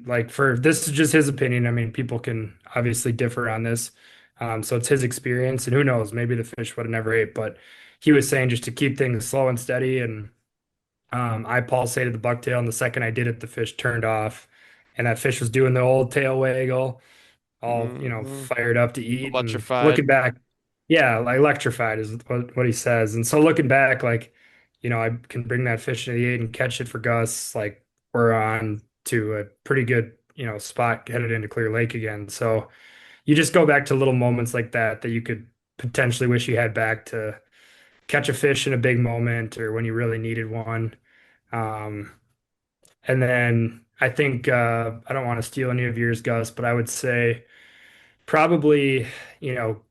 like for this is just his opinion. I mean, people can obviously differ on this. So it's his experience, and who knows, maybe the fish would have never ate, but he was saying just to keep things slow and steady. And I pulsated the bucktail, and the second I did it, the fish turned off, and that fish was doing the old tail waggle, all Hmm. fired up to eat. And looking Electrified. back, yeah, like electrified is what he says. And so looking back, like I can bring that fish into the eight and catch it for Gus. Like we're on to a pretty good spot headed into Clear Lake again. So you just go back to little moments like that that you could potentially wish you had back to catch a fish in a big moment or when you really needed one. Um, and then I think I don't want to steal any of yours, Gus, but I would say probably,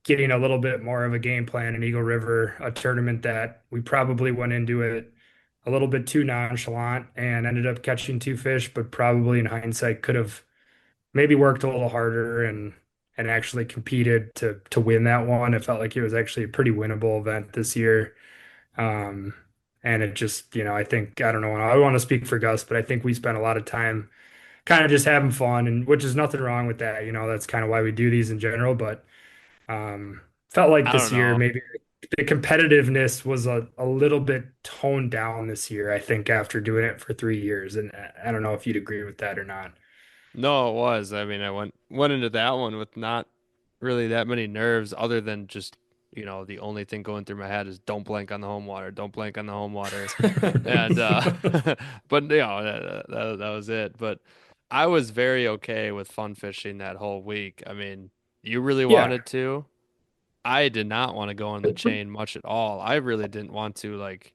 getting a little bit more of a game plan in Eagle River, a tournament that we probably went into it a little bit too nonchalant and ended up catching two fish, but probably in hindsight could have maybe worked a little harder and actually competed to win that one. It felt like it was actually a pretty winnable event this year. Um, and it just, I think, I don't know, I want to speak for Gus, but I think we spent a lot of time kind of just having fun, and which is nothing wrong with that. That's kind of why we do these in general. But felt like I don't this year know. maybe the competitiveness was a little bit toned down this year, I think, after doing it for 3 years. And I don't know if you'd agree with that or not. No, it was. I mean, I went into that one with not really that many nerves other than just, the only thing going through my head is don't blank on the home water, don't blank on the home water. And but that was it. But I was very okay with fun fishing that whole week. I mean, you really Yeah. wanted to. I did not want to go on the chain much at all. I really didn't want to, like,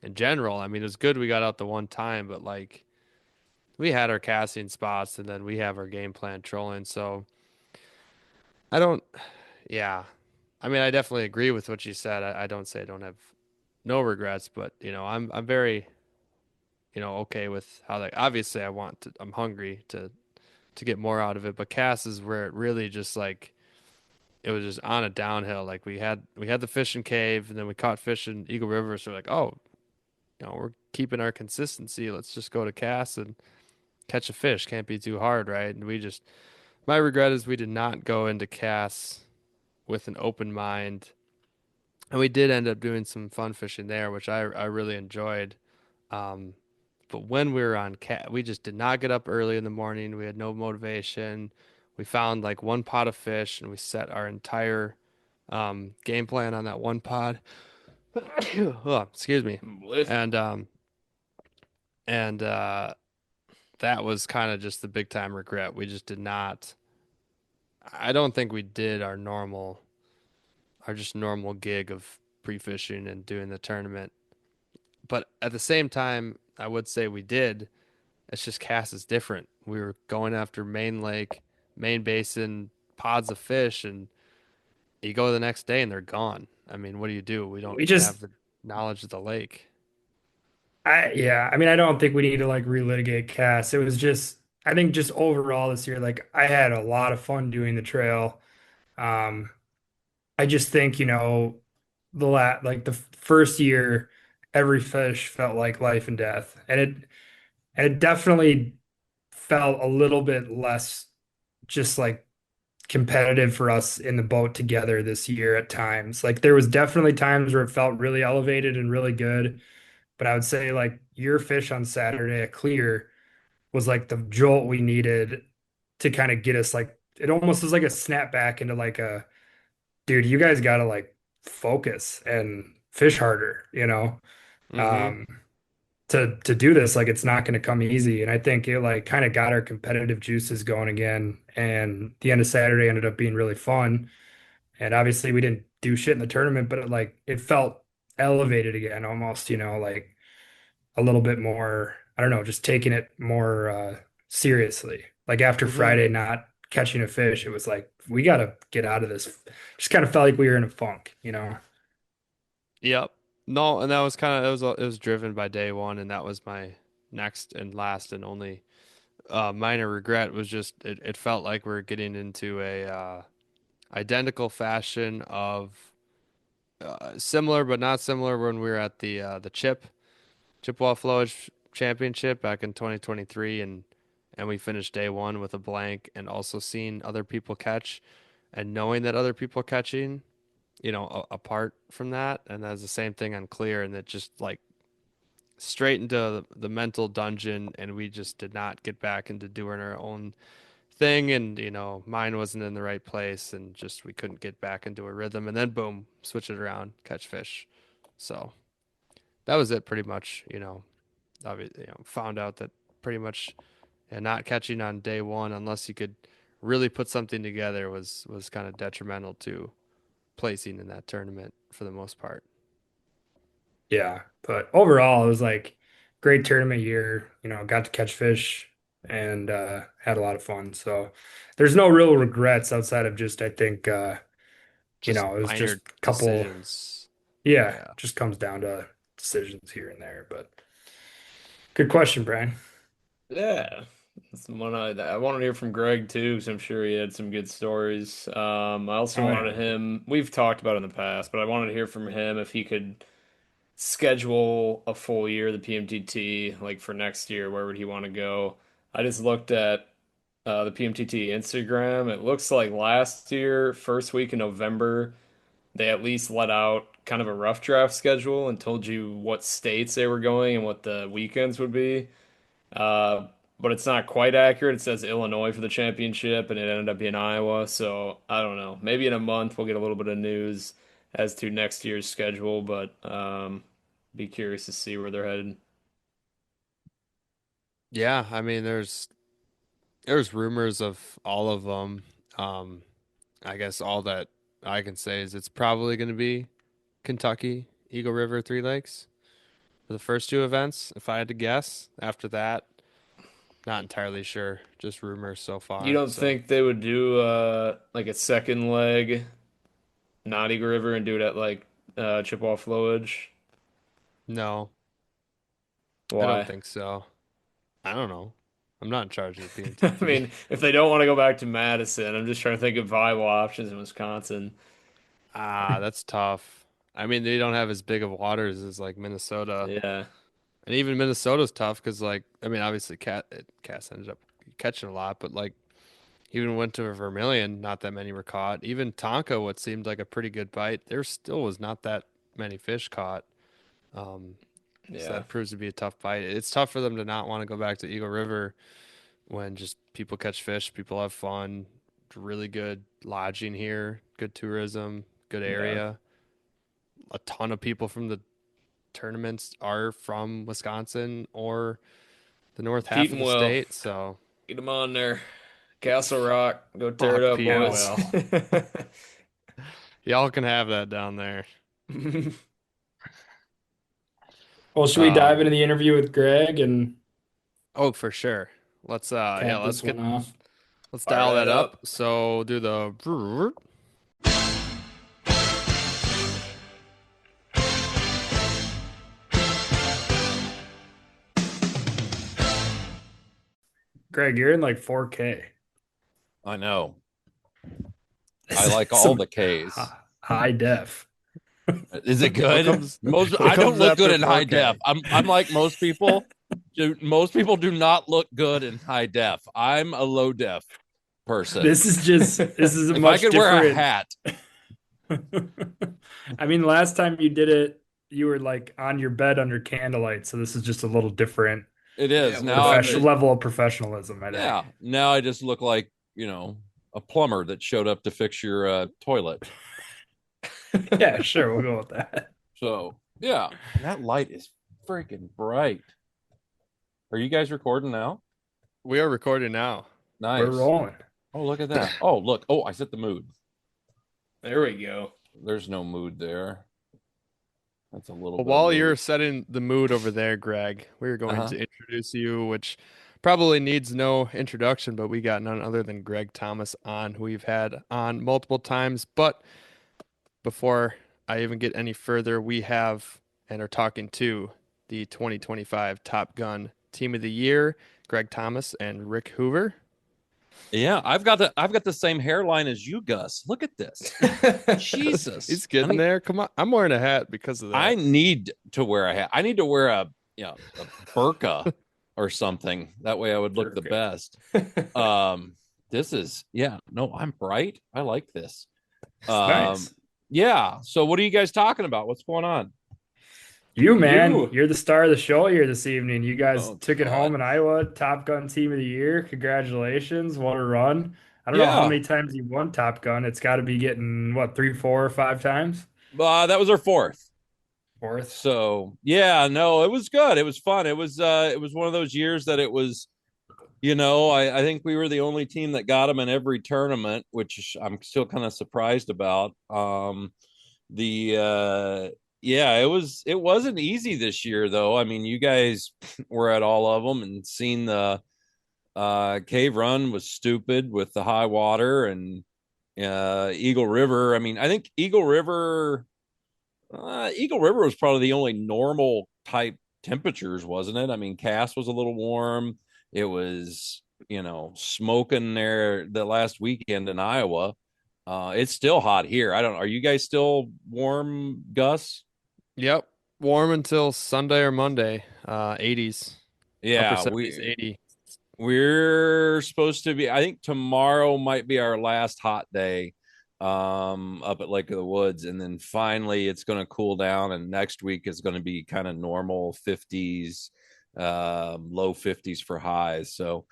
in general. I mean, it was good we got out the one time, but like we had our casting spots and then we have our game plan trolling. So I don't, yeah. I mean, I definitely agree with what you said. I don't say I don't have no regrets, but I'm very, okay with how that. Obviously, I'm hungry to get more out of it. But Cass is where it really just like it was just on a downhill. Like we had the fishing cave, and then we caught fish in Eagle River. So we're like, oh, we're keeping our consistency. Let's just go to Cass and catch a fish. Can't be too hard, right? And my regret is we did not go into Cass with an open mind. And we did end up doing some fun fishing there, which I really enjoyed. Um, but when we were on cat, we just did not get up early in the morning. We had no motivation. We found like one pot of fish, and we set our entire game plan on that one pod. Oh, excuse me. Bless you. And that was kind of just the big time regret. We just did not. I don't think we did our just normal gig of pre-fishing and doing the tournament. But at the same time, I would say we did. It's just Cass is different. We were going after main lake, main basin, pods of fish, and you go the next day and they're gone. I mean, what do you do? We don't We just, have the knowledge of the lake. yeah, I mean, I don't think we need to like relitigate Cass. It was just, I think just overall this year, like I had a lot of fun doing the trail. Um, I just think, like the first year, every fish felt like life and death. And it definitely felt a little bit less just like competitive for us in the boat together this year at times. Like there was definitely times where it felt really elevated and really good. But I would say like your fish on Saturday at Clear was like the jolt we needed to kind of get us like it almost was like a snap back into like a dude, you guys gotta like focus and fish harder. Mm-hmm. Um to do this, like it's not gonna come easy. And I think it like kind of got our competitive juices going again. And the end of Saturday ended up being really fun. And obviously we didn't do shit in the tournament, but it felt elevated again, almost, like a little bit more, I don't know, just taking it more seriously. Like after Mm-hmm. Friday not catching a fish, it was like we got to get out of this. Just kind of felt like we were in a funk. Yep. No, and that was kind of it was driven by day one, and that was my next and last and only minor regret was just it felt like we are getting into a identical fashion of similar but not similar when we were at the Chippewa Flowage Championship back in 2023, and we finished day one with a blank, and also seeing other people catch and knowing that other people catching, apart from that, and that's the same thing on clear, and it just like straight into the mental dungeon, and we just did not get back into doing our own thing, and mine wasn't in the right place, and just we couldn't get back into a rhythm, and then boom, switch it around, catch fish. So that was it pretty much. Obviously, found out that pretty much, yeah, not catching on day one unless you could really put something together was kind of detrimental to placing in that tournament for the most part. Yeah, but overall, it was like great tournament year. Got to catch fish and had a lot of fun. So there's no real regrets outside of just I think Just it was just minor a couple. decisions. Yeah, Yeah. just comes down to decisions here and there. But good question, Brian. Yeah. That's one I wanted to hear from Greg too, because I'm sure he had some good stories. I also Oh wanted yeah. him, we've talked about it in the past, but I wanted to hear from him if he could schedule a full year of the PMTT, like for next year, where would he want to go? I just looked at the PMTT Instagram. It looks like last year, first week in November, they at least let out kind of a rough draft schedule and told you what states they were going and what the weekends would be. Uh, but it's not quite accurate. It says Illinois for the championship, and it ended up being Iowa. So I don't know. Maybe in a month we'll get a little bit of news as to next year's schedule, but be curious to see where they're headed. Yeah, I mean, there's rumors of all of them. Um, I guess all that I can say is it's probably going to be Kentucky, Eagle River, Three Lakes for the first two events. If I had to guess, after that, not entirely sure. Just rumors so You far. don't So think they would do like a second leg, not Eagle River, and do it at like Chippewa Flowage? no, I don't Why? think so. I don't know. I'm not in charge of the I PMTT. mean, if they don't want to go back to Madison, I'm just trying to think of viable options in Wisconsin. Ah, that's tough. I mean, they don't have as big of waters as like Minnesota. Yeah, And even Minnesota's tough because, like, I mean, obviously, Cass ended up catching a lot, but like, even went to a Vermilion, not that many were caught. Even Tonka, what seemed like a pretty good bite, there still was not that many fish caught. Um, so yeah. that proves to be a tough bite. It's tough for them to not want to go back to Eagle River when just people catch fish, people have fun, really good lodging here, good tourism, good Yeah. area. A ton of people from the tournaments are from Wisconsin or the north half Keep of them the well. state. So Get them on there. Castle Rock. Go tear it fuck up, Yeah, boys. people. well. Y'all can have that down there. Well, should we dive Um, into the interview with Greg and oh, for sure. Let's yeah, cap this one off? let's Fire dial that that up. up. So do the Greg, you're in like 4K. I know. This I is like all some the K's. high def. Is it what good? comes Most what I don't comes look good after in high 4K? def. I'm like most people. Most people do not look good in high def. I'm a low def person. This is a If I much could wear a different. hat, I mean, last time you did it, you were like on your bed under candlelight, so this is just a little different it Yeah, is. what Now about professional the level of professionalism, I think. yeah, now I just look like, a plumber that showed up to fix your toilet. Yeah, sure, we'll go with that. So, yeah, that light is freaking bright. Are you guys recording now? We are recording now. We're Nice. rolling. Oh, look at that. Oh, look. Oh, I set the mood. There we go. There's no mood there. That's a little Well, bit of while mood. you're setting the mood over there, Greg, we're going Uh-huh. to introduce you, which probably needs no introduction, but we got none other than Gregg Thomas on, who we've had on multiple times. But before I even get any further, we have and are talking to the 2025 Top Gun Team of the Year, Gregg Thomas and Rick Hoover. Yeah, I've got the same hairline as you, Gus. Look at this. Jesus. He's getting there. Come on. I'm wearing a hat because of I that. need to wear a hat. I need to wear a a burqa or something. That way I would look the best. Um, this is no, I'm bright. I like this. Nice. Yeah. So what are you guys talking about? What's going on? You, man, You. you're the star of the show here this evening. You guys Oh took it God. home in Iowa, Top Gun Team of the Year. Congratulations. What a run. I don't know how Yeah. many times you won Top Gun. It's got to be getting, what, 3, 4, 5 times? That was our fourth. Fourth. So yeah, no, it was good. It was fun. It was one of those years that it was, I think we were the only team that got them in every tournament, which I'm still kind of surprised about. The Yeah, it wasn't easy this year though. I mean, you guys were at all of them and seen the cave run was stupid with the high water and Eagle River. I mean, I think Eagle River was probably the only normal type temperatures, wasn't it? I mean, Cass was a little warm. It was, smoking there the last weekend in Iowa. It's still hot here. I don't know. Are you guys still warm, Gus? Yep. Warm until Sunday or Monday. 80s. Upper Yeah, 70s, 80. we're supposed to be. I think tomorrow might be our last hot day up at Lake of the Woods, and then finally it's going to cool down, and next week is going to be kind of normal 50s, low 50s for highs. So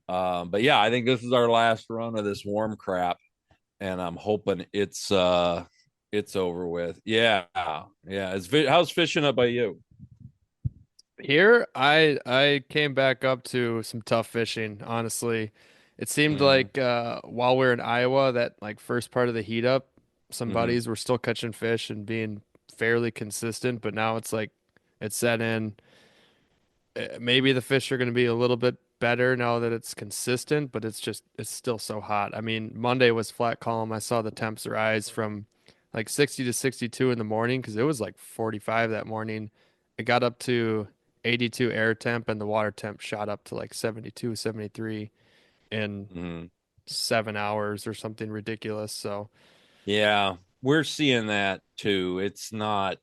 but yeah, I think this is our last run of this warm crap, and I'm hoping it's over with. Yeah. How's fishing up by you? Here, I came back up to some tough fishing, honestly. It seemed Mm-hmm. like while we are in Iowa, that like first part of the heat up, some Mm-hmm. buddies were still catching fish and being fairly consistent, but now it's like it's set in. Maybe the fish are going to be a little bit better now that it's consistent, but it's still so hot. I mean, Monday was flat calm. I saw the temps rise from like 60 to 62 in the morning because it was like 45 that morning. It got up to 82 air temp and the water temp shot up to like 72, 73 in Mm-hmm. 7 hours or something ridiculous. So, Yeah, we're seeing that too. It's not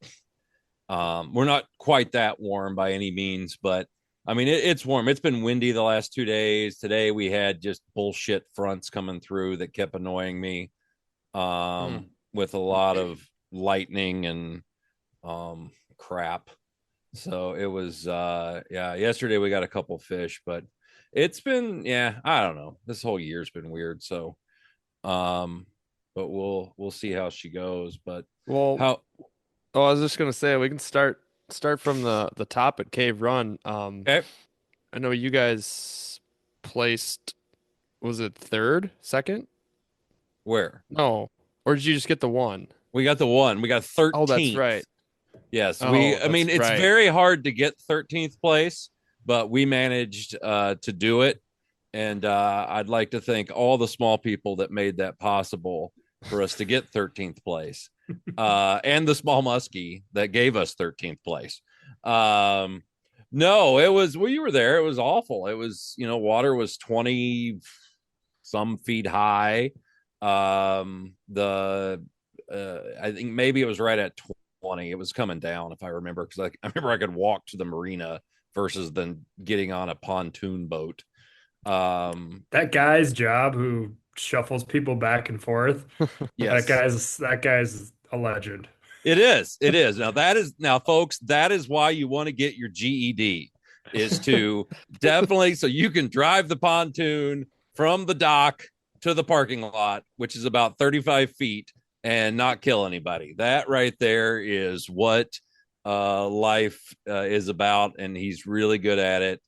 we're not quite that warm by any means, but I mean it's warm. It's been windy the last 2 days. Today we had just bullshit fronts coming through that kept annoying me. mm. With a lot of lightning and crap. So it was yesterday we got a couple fish, but it's been I don't know. This whole year's been weird. So um but we'll see how she goes. But Well, how oh, I was just gonna say we can start from the top at Cave Run. okay, I know you guys placed, was it third, second? where? No. Or did you just get the one? We got the one. We got Oh, that's 13th. right. Yes, Oh, I mean that's it's right. very hard to get 13th place, but we managed to do it. And I'd like to thank all the small people that made that possible for us to get 13th place, and the small muskie that gave us 13th place. No, it was, well, you were there. It was awful. It was, water was 20 some feet high. I think maybe it was right at 20. It was coming down, if I remember, because I remember I could walk to the marina versus then getting on a pontoon boat. That guy's job who shuffles people back and forth. That Yes, guy's a legend. it is. It is. Now, folks, that is why you want to get your GED, is to definitely, so you can drive the pontoon from the dock to the parking lot, which is about 35 feet, and not kill anybody. That right there is what life is about, and he's really good at it.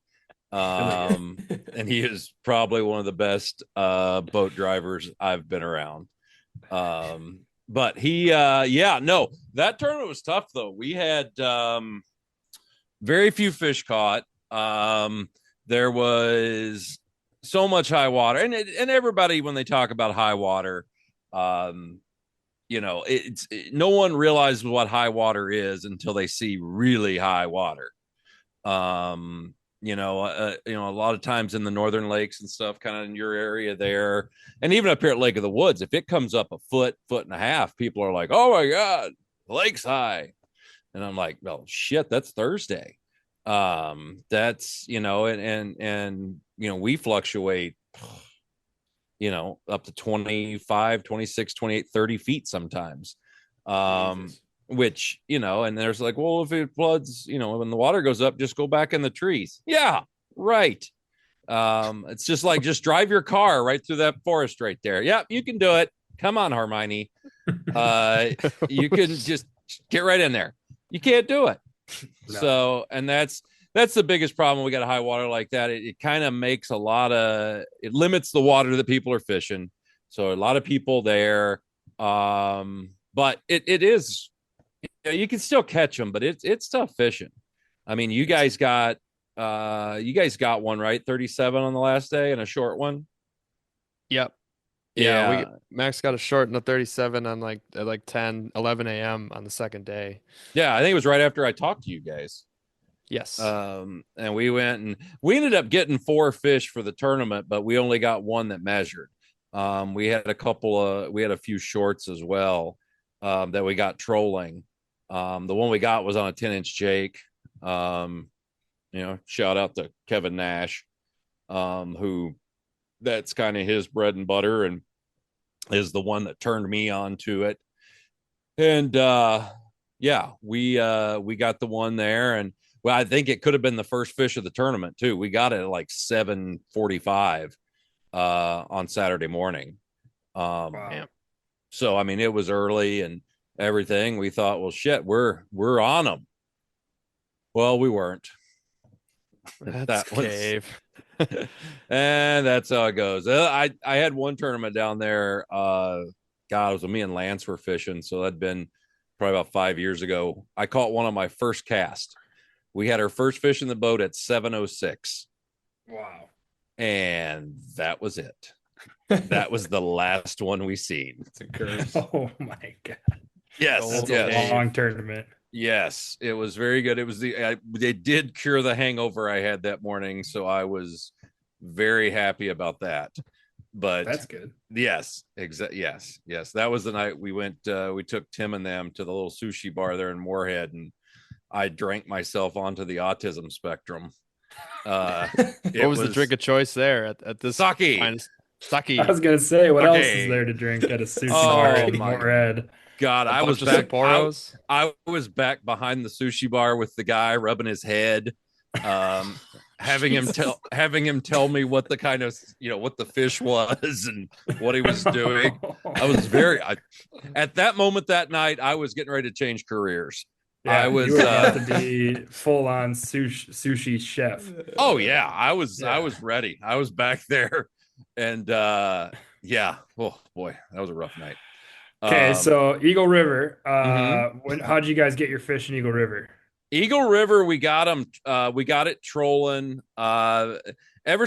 And he is probably one of the best boat drivers I've been around. but he, yeah, no, that tournament was tough though. We had very few fish caught. There was so much high water, and everybody when they talk about high water, no one realizes what high water is until they see really high water. A lot of times in the northern lakes and stuff, kind of in your area there, and even up here at Lake of the Woods, if it comes up a foot and a half, people are like, "Oh my God, the lake's high," and I'm like, "Well, shit, that's Thursday." That's we fluctuate, up to 25, 26, 28, 30 feet sometimes. Which, and there's like, well, if it floods, when the water goes up, just go back in the trees. Yeah, right. It's just like, just drive your car right through that forest right there. Yep, you can do it. Come on, Hermione. You can just get right in there. You can't do it. No. So, and that's the biggest problem. We got a high water like that. It kind of makes it limits the water that people are fishing. So a lot of people there. But it is, you can still catch them, but it's tough fishing. I mean, you guys got one, right? 37 on the last day and a short one. Yep. Yeah. Max got a short and a 37 on at 10, 11 a.m. on the second day. Yeah. I think it was right after I talked to you guys. Yes. And we went and we ended up getting 4 fish for the tournament, but we only got one that measured. We had a few shorts as well, that we got trolling. The one we got was on a 10-inch jake. Shout out to Kevin Nash, who that's kind of his bread and butter and is the one that turned me on to it. And we got the one there, and well, I think it could have been the first fish of the tournament too. We got it at like 7:45 on Saturday morning. Wow. So I mean, it was early and everything. We thought, well, shit, we're on them. Well, we weren't. That's cave. And that's how it goes. I had one tournament down there. God, it was when me and Lance were fishing, so that'd been probably about 5 years ago. I caught one on my first cast. We had our first fish in the boat at 7:06. Wow. And that was it. That was the last one we seen. It's a curse. Oh my God. Yes. That's yes. a long tournament. Yes, it was very good. It was they did cure the hangover I had that morning, so I was very happy about that. But that's good. Yes, yes. That was the night we went. We took Tim and them to the little sushi bar there in Moorhead, and I drank myself onto the autism spectrum. What was the drink of choice there at this sake? Sake. I was gonna say, what else is there to drink at a sushi bar in Moorhead? God, I was back. I was back behind the sushi bar with the guy rubbing his head, having him tell me what the kind of what the fish was and what he was doing. I was at that moment that night I was getting ready to change careers. Yeah, I was about to be full on sushi chef. Oh yeah, I was ready. I was back there, and yeah. Oh boy, that was a rough night. Okay, so Eagle River. How'd you guys get your fish in Eagle River? Eagle River, we got them. We got it trolling. Ever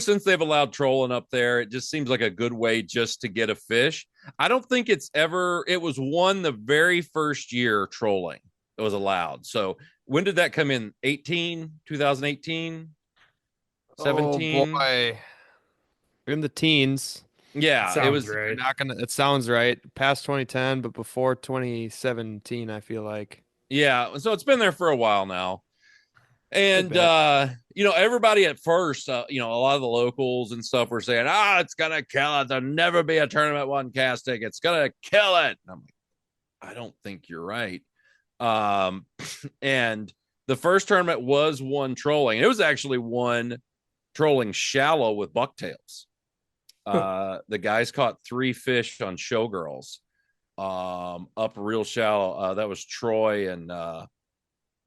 since they've allowed trolling up there, it just seems like a good way just to get a fish. I don't think it was one the very first year trolling it was allowed. So when did that come in? 2018, 17? Oh boy. You're in the teens. Yeah, it was right. It sounds right. Past 2010, but before 2017, I feel like. Yeah, so it's been there for a while now. And everybody at first, a lot of the locals and stuff were saying, it's gonna kill it. There'll never be a tournament one casting. It's gonna kill it. And I'm like, I don't think you're right. And the first tournament was one trolling. It was actually one trolling shallow with bucktails. The guys caught 3 fish on Showgirls, up real shallow. That was Troy and I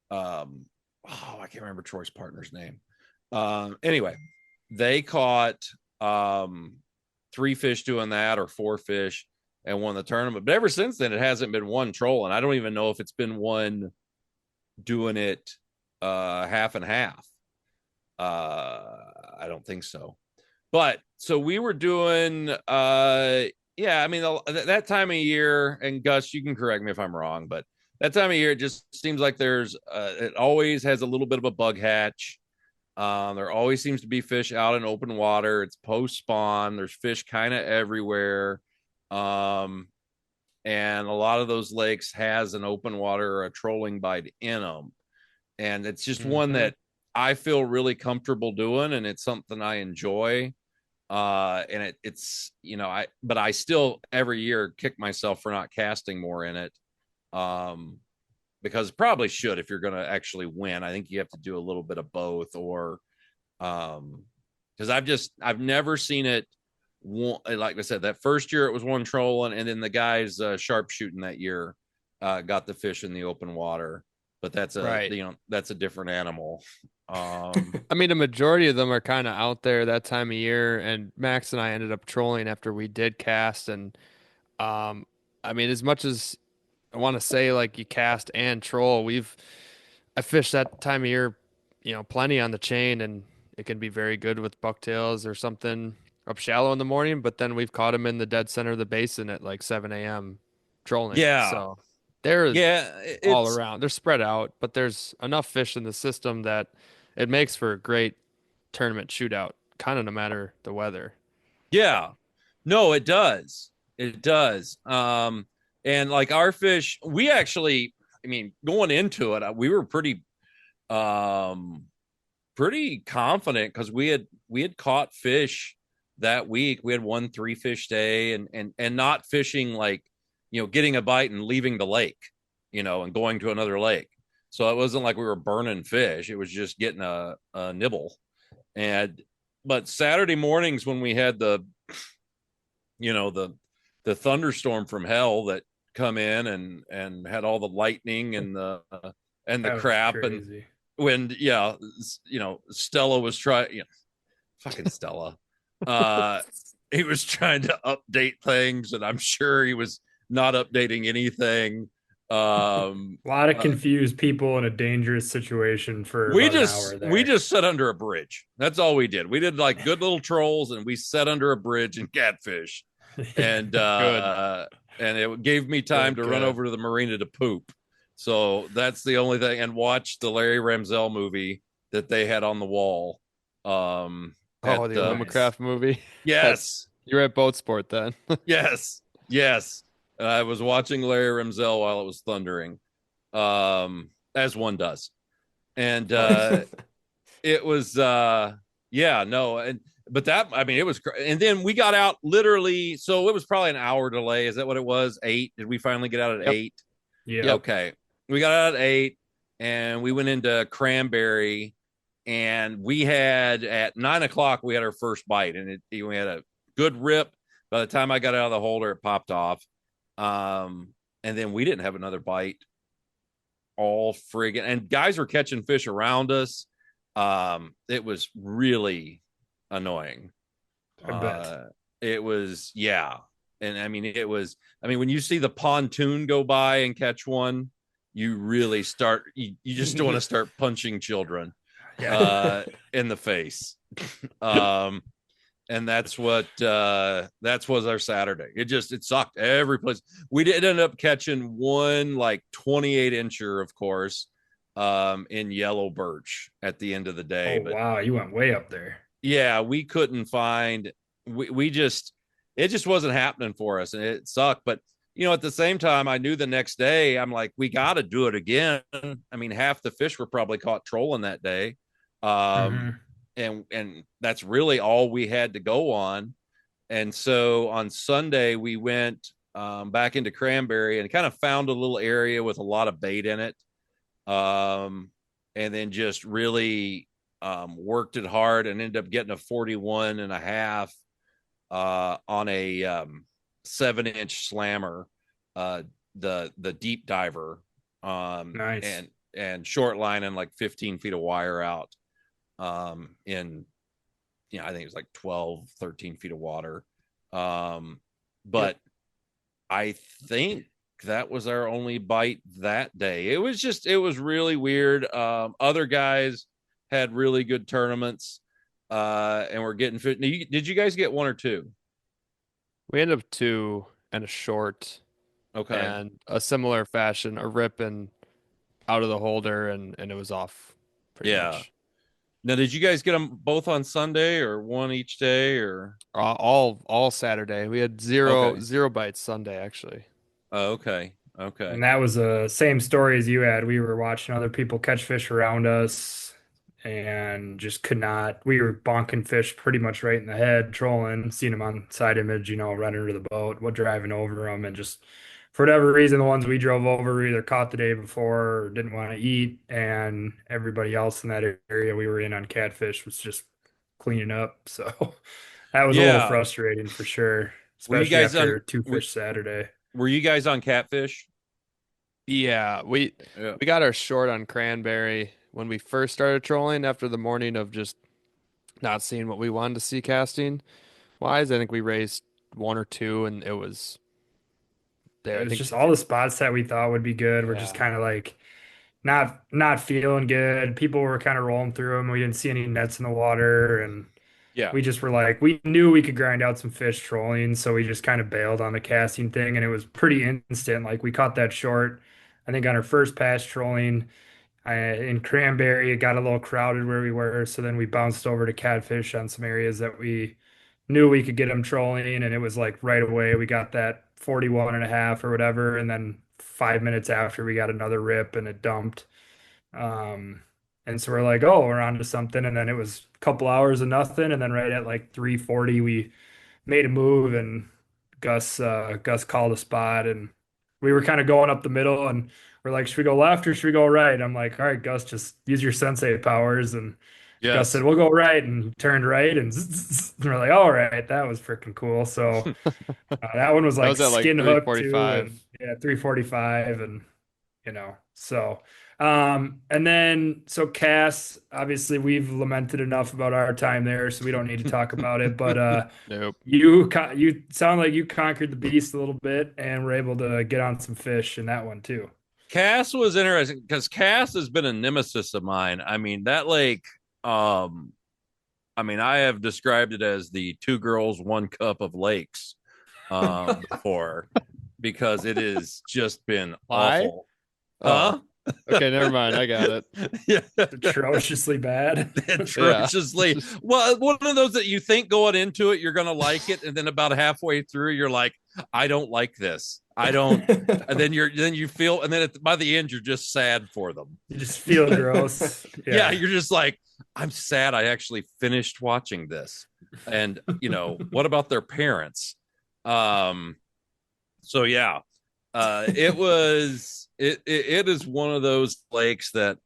can't remember Troy's partner's name. Anyway, they caught 3 fish doing that, or 4 fish. and won the tournament. But ever since then, it hasn't been one trolling. I don't even know if it's been one doing it half and half. I don't think so. But so we were doing, yeah, I mean, that time of year, and Gus, you can correct me if I'm wrong, but that time of year, it just seems like it always has a little bit of a bug hatch. There always seems to be fish out in open water. It's post spawn. There's fish kind of everywhere. And a lot of those lakes has an open water or a trolling bite in them. And it's just one that I feel really comfortable doing, and it's something I enjoy. And it's, but I still every year kick myself for not casting more in it. Because probably should, if you're going to actually win. I think you have to do a little bit of both, or because I've never seen it. Like I said, that first year it was one trolling, and then the guys sharpshooting that year got the fish in the open water. But that's that's a different animal. I mean, a majority of them are kind of out there that time of year, and Max and I ended up trolling after we did cast. And I mean, as much as I want to say like you cast and troll, I fished that time of year, plenty on the chain, and it can be very good with bucktails or something up shallow in the morning. But then we've caught them in the dead center of the basin at like 7 a.m. trolling. Yeah. So they're it's all around. They're spread out, but there's enough fish in the system that it makes for a great tournament shootout, kind of no matter the weather. Yeah. No, it does. It does. And like our fish, we actually, I mean, going into it, we were pretty confident because we had caught fish that week. We had won 3 fish day and not fishing like, getting a bite and leaving the lake, and going to another lake. So it wasn't like we were burning fish. It was just getting a nibble. But Saturday mornings when we had the thunderstorm from hell that come in and had all the lightning and the crap, and when Stella was trying, fucking Stella, he was trying to update things, and I'm sure he was not updating anything. A lot of confused people in a dangerous situation for an hour there. We just sat under a bridge. That's all we did. We did like good little trolls, and we sat under a bridge and catfish. And and it gave me time to run over to the marina to poop. So that's the only thing, and watch the Larry Ramsell movie that they had on the wall. The Lumacraft movie. Yes. You're at Boat Sport then. Yes. I was watching Larry Ramsell while it was thundering, as one does. And it was, but that, I mean, it was, and then we got out literally, so it was probably an hour delay. Is that what it was? 8? Did we finally get out at 8? Yeah. Okay. We got out at 8, and we went into Cranberry, and we had at 9 o'clock, we had our first bite, and we had a good rip. By the time I got out of the holder, it popped off. And then we didn't have another bite all friggin', and guys were catching fish around us. It was really annoying. I bet. It was, yeah. And I mean, when you see the pontoon go by and catch one, you really you just don't want to start punching children in the face. And that's what that was our Saturday. It sucked every place. We did end up catching one like 28 incher, of course, in yellow birch at the end of the day. Oh, wow, you went way up there. Yeah, we couldn't find. It just wasn't happening for us, and it sucked. But at the same time, I knew the next day, I'm like, we got to do it again. I mean, half the fish were probably caught trolling that day. And that's really all we had to go on. And so on Sunday, we went back into Cranberry and kind of found a little area with a lot of bait in it. And then just really worked it hard and ended up getting a 41 and a half on a 7-inch slammer, the deep diver. Nice. And short line and like 15 feet of wire out. In I think it was like 12, 13 feet of water. But I think that was our only bite that day. It was really weird. Other guys had really good tournaments, and we're getting fit. Did you guys get one or two? We ended up two and a short Okay. and a similar fashion, a rip and out of the holder, and it was off pretty Yeah. much. Now, did you guys get them both on Sunday or one each day or? All Saturday. We had zero Okay. zero bites Sunday actually. Oh, okay. Okay. And that was the same story as you had. We were watching other people catch fish around us and just could not. We were bonking fish pretty much right in the head, trolling, seeing them on side image, running to the boat, what driving over them, and just for whatever reason, the ones we drove over we either caught the day before or didn't want to eat, and everybody else in that area we were in on catfish was just cleaning up. So that was a little Yeah. frustrating for sure, Were you especially guys after on a two were, fish Saturday. were you guys on catfish? Yeah, Yeah. we got our short on cranberry when we first started trolling after the morning of just not seeing what we wanted to see casting wise. I think we raised one or two and it was there. It I was think just all the spots that we thought would be good. We're just yeah. kind of like not feeling good. People were kind of rolling through them. We didn't see any nets in the water, and Yeah. we just were like, we knew we could grind out some fish trolling, so we just kind of bailed on the casting thing, and it was pretty instant. Like we caught that short, I think on our first pass trolling. In Cranberry, it got a little crowded where we were, so then we bounced over to catfish on some areas that we knew we could get them trolling, and it was like right away we got that 41 and a half or whatever, and then 5 minutes after we got another rip and it dumped. Um, and so we're like, oh, we're on to something, and then it was a couple hours of nothing, and then right at like 3:40 we made a move, and Gus called a spot, and we were kind of going up the middle, and we're like, should we go left or should we go right? I'm like, all right, Gus, just use your sensei powers. And Gus Yes. said, we'll go right, and he turned right, and, and we're like, all right, that was freaking cool. So that one was That like was at like skin hook too, 3:45. and yeah, 3:45, and so. And then so Cass, obviously we've lamented enough about our time there, so we don't need to talk about it. But Nope. you sound like you conquered the beast a little bit and were able to get on some fish in that one too. Cass was interesting because Cass has been a nemesis of mine. I mean, that lake, I have described it as the two girls, one cup of lakes before because it has just been Why? awful. Oh. Okay, never mind. I got it. Yeah. Atrociously bad. Atrociously. Yeah. Well, one of those that you think going into it, you're going to like it. And then about halfway through, you're like, I don't like this. I don't. And then you feel, and then by the end, you're just sad for them. You just feel gross. Yeah. You're just like, I'm sad I actually finished watching this. And, what about their parents? So yeah, it is one of those lakes that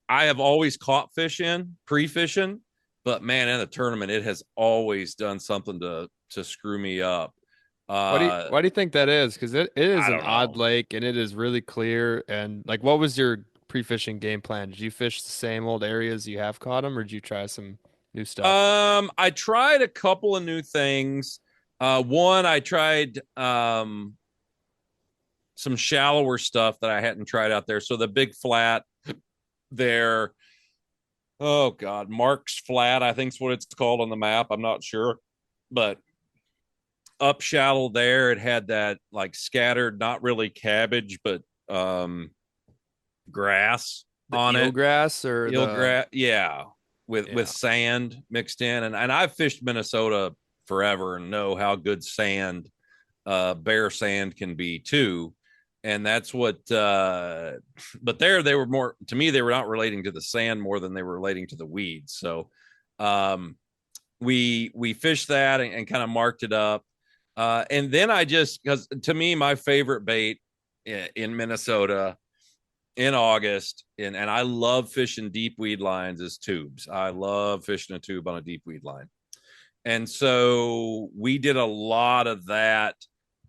I have always caught fish in pre-fishing, but man, in the tournament, it has always done something to screw me up. Why do you think that is? Because it is I an don't odd know. lake and it is really clear. And like, what was your pre-fishing game plan? Did you fish the same old areas you have caught them, or did you try some new stuff? I tried a couple of new things. One, I tried some shallower stuff that I hadn't tried out there. So the big flat there, oh God, Mark's Flat, I think is what it's called on the map. I'm not sure, but up shallow there, it had that like scattered, not really cabbage, but grass The on it. eelgrass or Eelgrass, yeah, with sand mixed in. And I've fished Minnesota forever and know how good sand, bare sand can be too. And that's what but there they were more, to me, they were not relating to the sand more than they were relating to the weeds. So we fished that and kind of marked it up. And then because to me, my favorite bait in Minnesota in August, and I love fishing deep weed lines, is tubes. I love fishing a tube on a deep weed line. And so we did a lot of that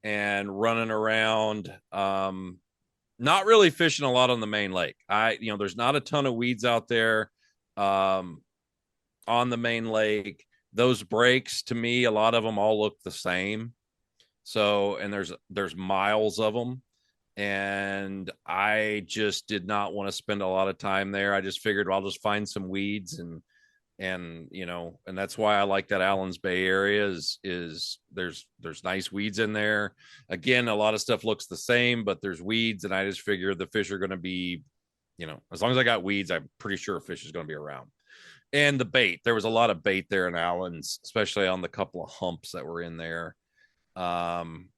and running around, not really fishing a lot on the main lake. There's not a ton of weeds out there on the main lake. Those breaks, to me, a lot of them all look the same. So, and there's miles of them. And I just did not want to spend a lot of time there. I just figured, well, I'll just find some weeds and and that's why I like that Allen's Bay area is there's nice weeds in there. Again, a lot of stuff looks the same, but there's weeds, and I just figure the fish are going to be, as long as I got weeds, I'm pretty sure a fish is going to be around. And the bait, there was a lot of bait there in Allen's, especially on the couple of humps that were in there. And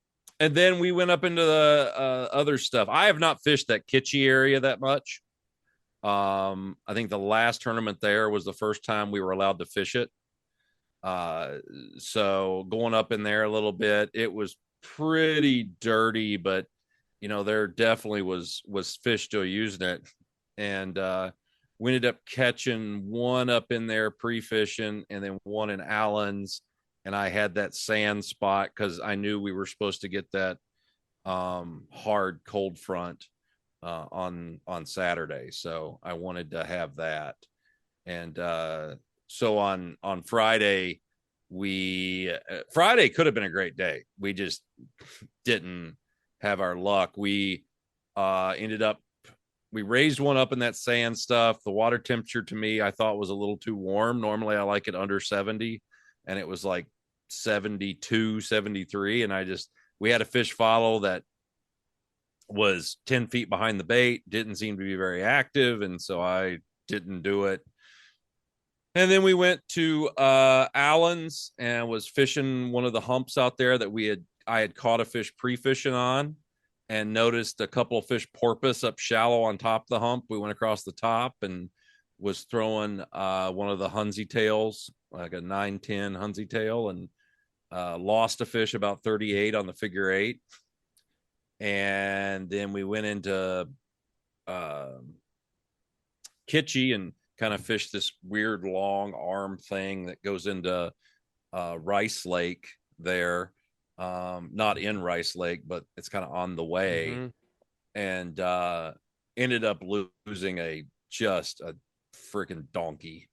then we went up into the other stuff. I have not fished that Kitschy area that much. I think the last tournament there was the first time we were allowed to fish it. So going up in there a little bit, it was pretty dirty, but there definitely was fish still using it. And we ended up catching one up in there pre-fishing and then one in Allen's. And I had that sand spot because I knew we were supposed to get that hard cold front on Saturday, so I wanted to have that. And so on Friday, Friday could have been a great day. We just didn't have our luck. We we raised one up in that sand stuff. The water temperature to me, I thought was a little too warm. Normally I like it under 70, and it was like 72, 73. And we had a fish follow that was 10 feet behind the bait, didn't seem to be very active, and so I didn't do it. And then we went to Allen's and was fishing one of the humps out there that I had caught a fish pre-fishing on, and noticed a couple of fish porpoise up shallow on top of the hump. We went across the top and was throwing one of the Hunzy tails, like a 9-10 Hunzy tail, and lost a fish about 38 on the figure 8. And then we went into Kitschy and kind of fished this weird long arm thing that goes into Rice Lake there. Not in Rice Lake, but it's kind of on the way. Mm-hmm. And ended up losing just a freaking donkey.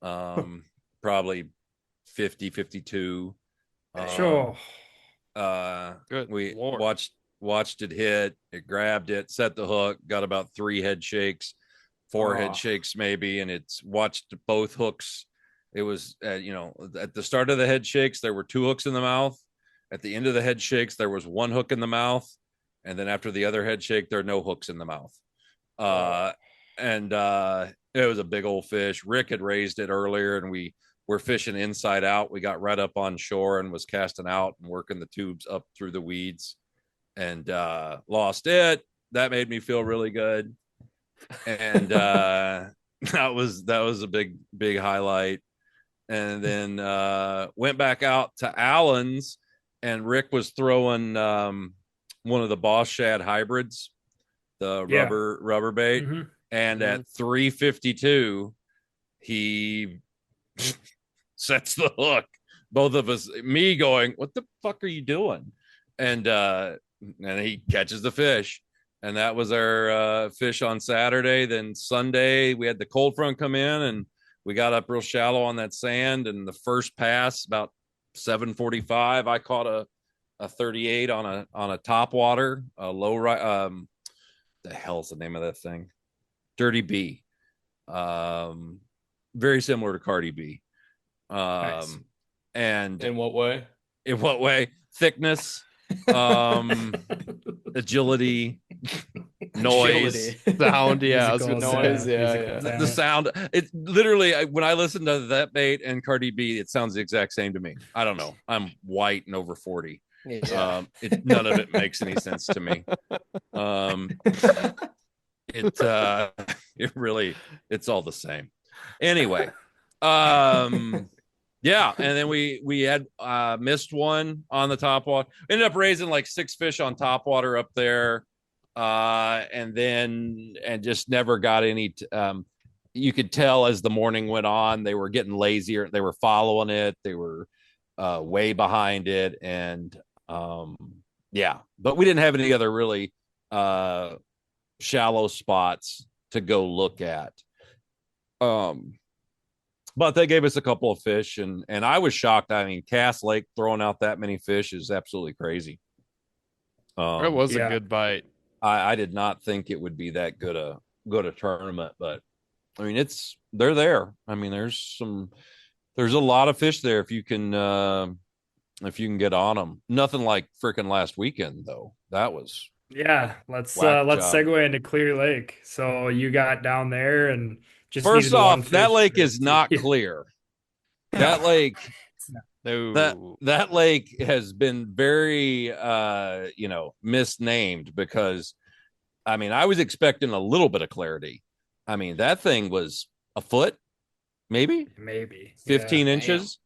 Probably 50, 52. Sure. Good we Lord. watched it hit, it grabbed it, set the hook, got about 3 head shakes, 4 head shakes maybe, and it's watched both hooks. It was at the start of the head shakes there were 2 hooks in the mouth. At the end of the head shakes there was 1 hook in the mouth, and then after the other head shake there are no hooks in the mouth. And it was a big old fish. Rick had raised it earlier, and we were fishing inside out. We got right up on shore and was casting out and working the tubes up through the weeds, and lost it. That made me feel really good. And that was a big highlight. And then went back out to Allen's, and Rick was throwing one of the Boss Shad hybrids, the rubber bait. Mm-hmm. And at 352, he sets the hook. Both of us, me going, what the fuck are you doing? And he catches the fish. And that was our fish on Saturday. Then Sunday, we had the cold front come in, and we got up real shallow on that sand. And the first pass, about 7:45, I caught a 38 on a top water, a low right. The hell's the name of that thing? Dirty B. Very similar to Cardi B. Nice. And in what way? In what way? Thickness, agility, noise, sound. Yeah, I was gonna noise. say. Yeah. The sound. It literally, when I listen to that bait and Cardi B, it sounds the exact same to me. I don't know. I'm white and over 40. Yeah. None of it makes any sense to me. It really, it's all the same. Anyway, yeah, and then we had missed one on the top water. Ended up raising like 6 fish on top water up there, and just never got any. You could tell as the morning went on, they were getting lazier. They were following it. They were way behind it, and yeah. But we didn't have any other really shallow spots to go look at. But they gave us a couple of fish, and I was shocked. I mean, Cass Lake throwing out that many fish is absolutely crazy. It was a Yeah. good bite. I did not think it would be that good a tournament, but I mean they're there. I mean there's a lot of fish there if you can get on them. Nothing like freaking last weekend though. That was Yeah, let's whack job. segue into Clear Lake. So you got down there and just First needed one off, that fish. lake is not clear. That lake that No. that lake has been very misnamed because I mean I was expecting a little bit of clarity. I mean that thing was a foot, maybe Maybe. 15 Yeah. inches.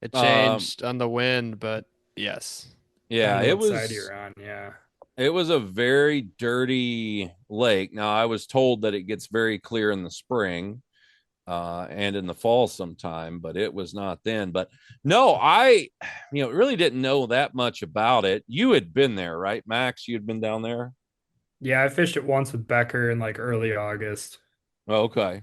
It changed on the wind, but yes. Yeah, Depending what side you're on. Yeah. it was a very dirty lake. Now I was told that it gets very clear in the spring and in the fall sometime, but it was not then. But no, I really didn't know that much about it. You had been there, right, Max? You had been down there. Yeah, I fished it once with Becker in like early August. Okay.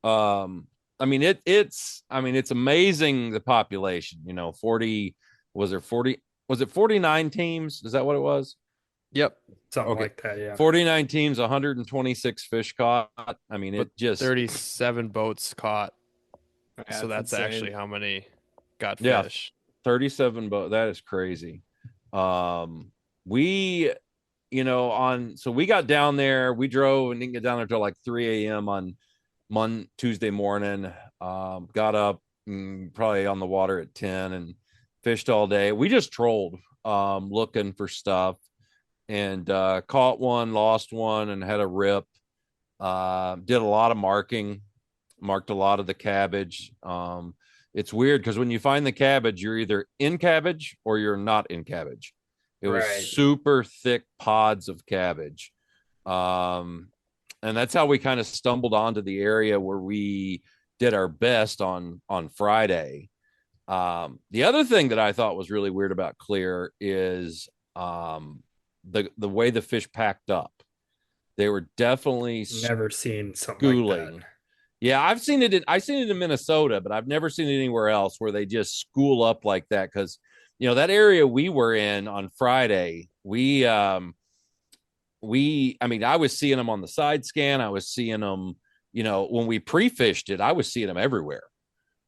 I mean it's amazing the population, 40 was there 40 was it 49 teams? Is that what it was? Yep. Something Okay. like that, yeah. 49 teams, 126 fish caught. I mean, But it just 37 boats caught. So that's insane. actually how many got Yeah. fish. 37 boat. That is crazy. We so we got down there, we drove and didn't get down there till like 3 a.m. on Tuesday morning. Got up probably on the water at 10 and fished all day. We just trolled looking for stuff and caught one, lost one, and had a rip. Did a lot of marked a lot of the cabbage. It's weird because when you find the cabbage, you're either in cabbage or you're not in cabbage. It was Right. super thick pods of cabbage. And that's how we kind of stumbled onto the area where we did our best on Friday. The other thing that I thought was really weird about Clear is the way the fish packed up. They were definitely Never seen something schooling. like that. Yeah, I've seen it in Minnesota, but I've never seen it anywhere else where they just school up like that. Because that area we were in on Friday, I was seeing them on the side scan. I was seeing them, when we pre-fished it, I was seeing them everywhere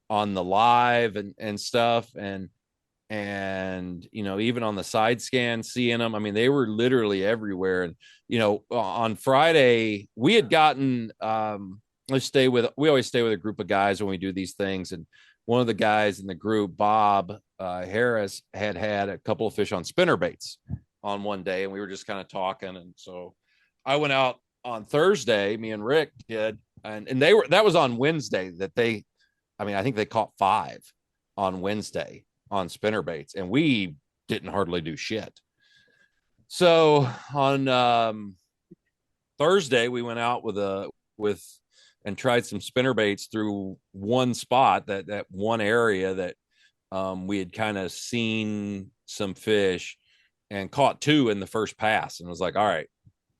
on the live and stuff. And even on the side scan, seeing them. I mean, they were literally everywhere. And, on Friday, we had gotten, we always stay with a group of guys when we do these things. And one of the guys in the group, Bob Harris, had a couple of fish on spinner baits on one day. And we were just kind of talking. And so I went out on Thursday, me and Rick did. And that was on Wednesday I think they caught 5 on Wednesday on spinner baits, and we didn't hardly do shit. So on Thursday, we went out and tried some spinner baits through one spot, that one area that we had kind of seen some fish and caught 2 in the first pass, and was like, all right,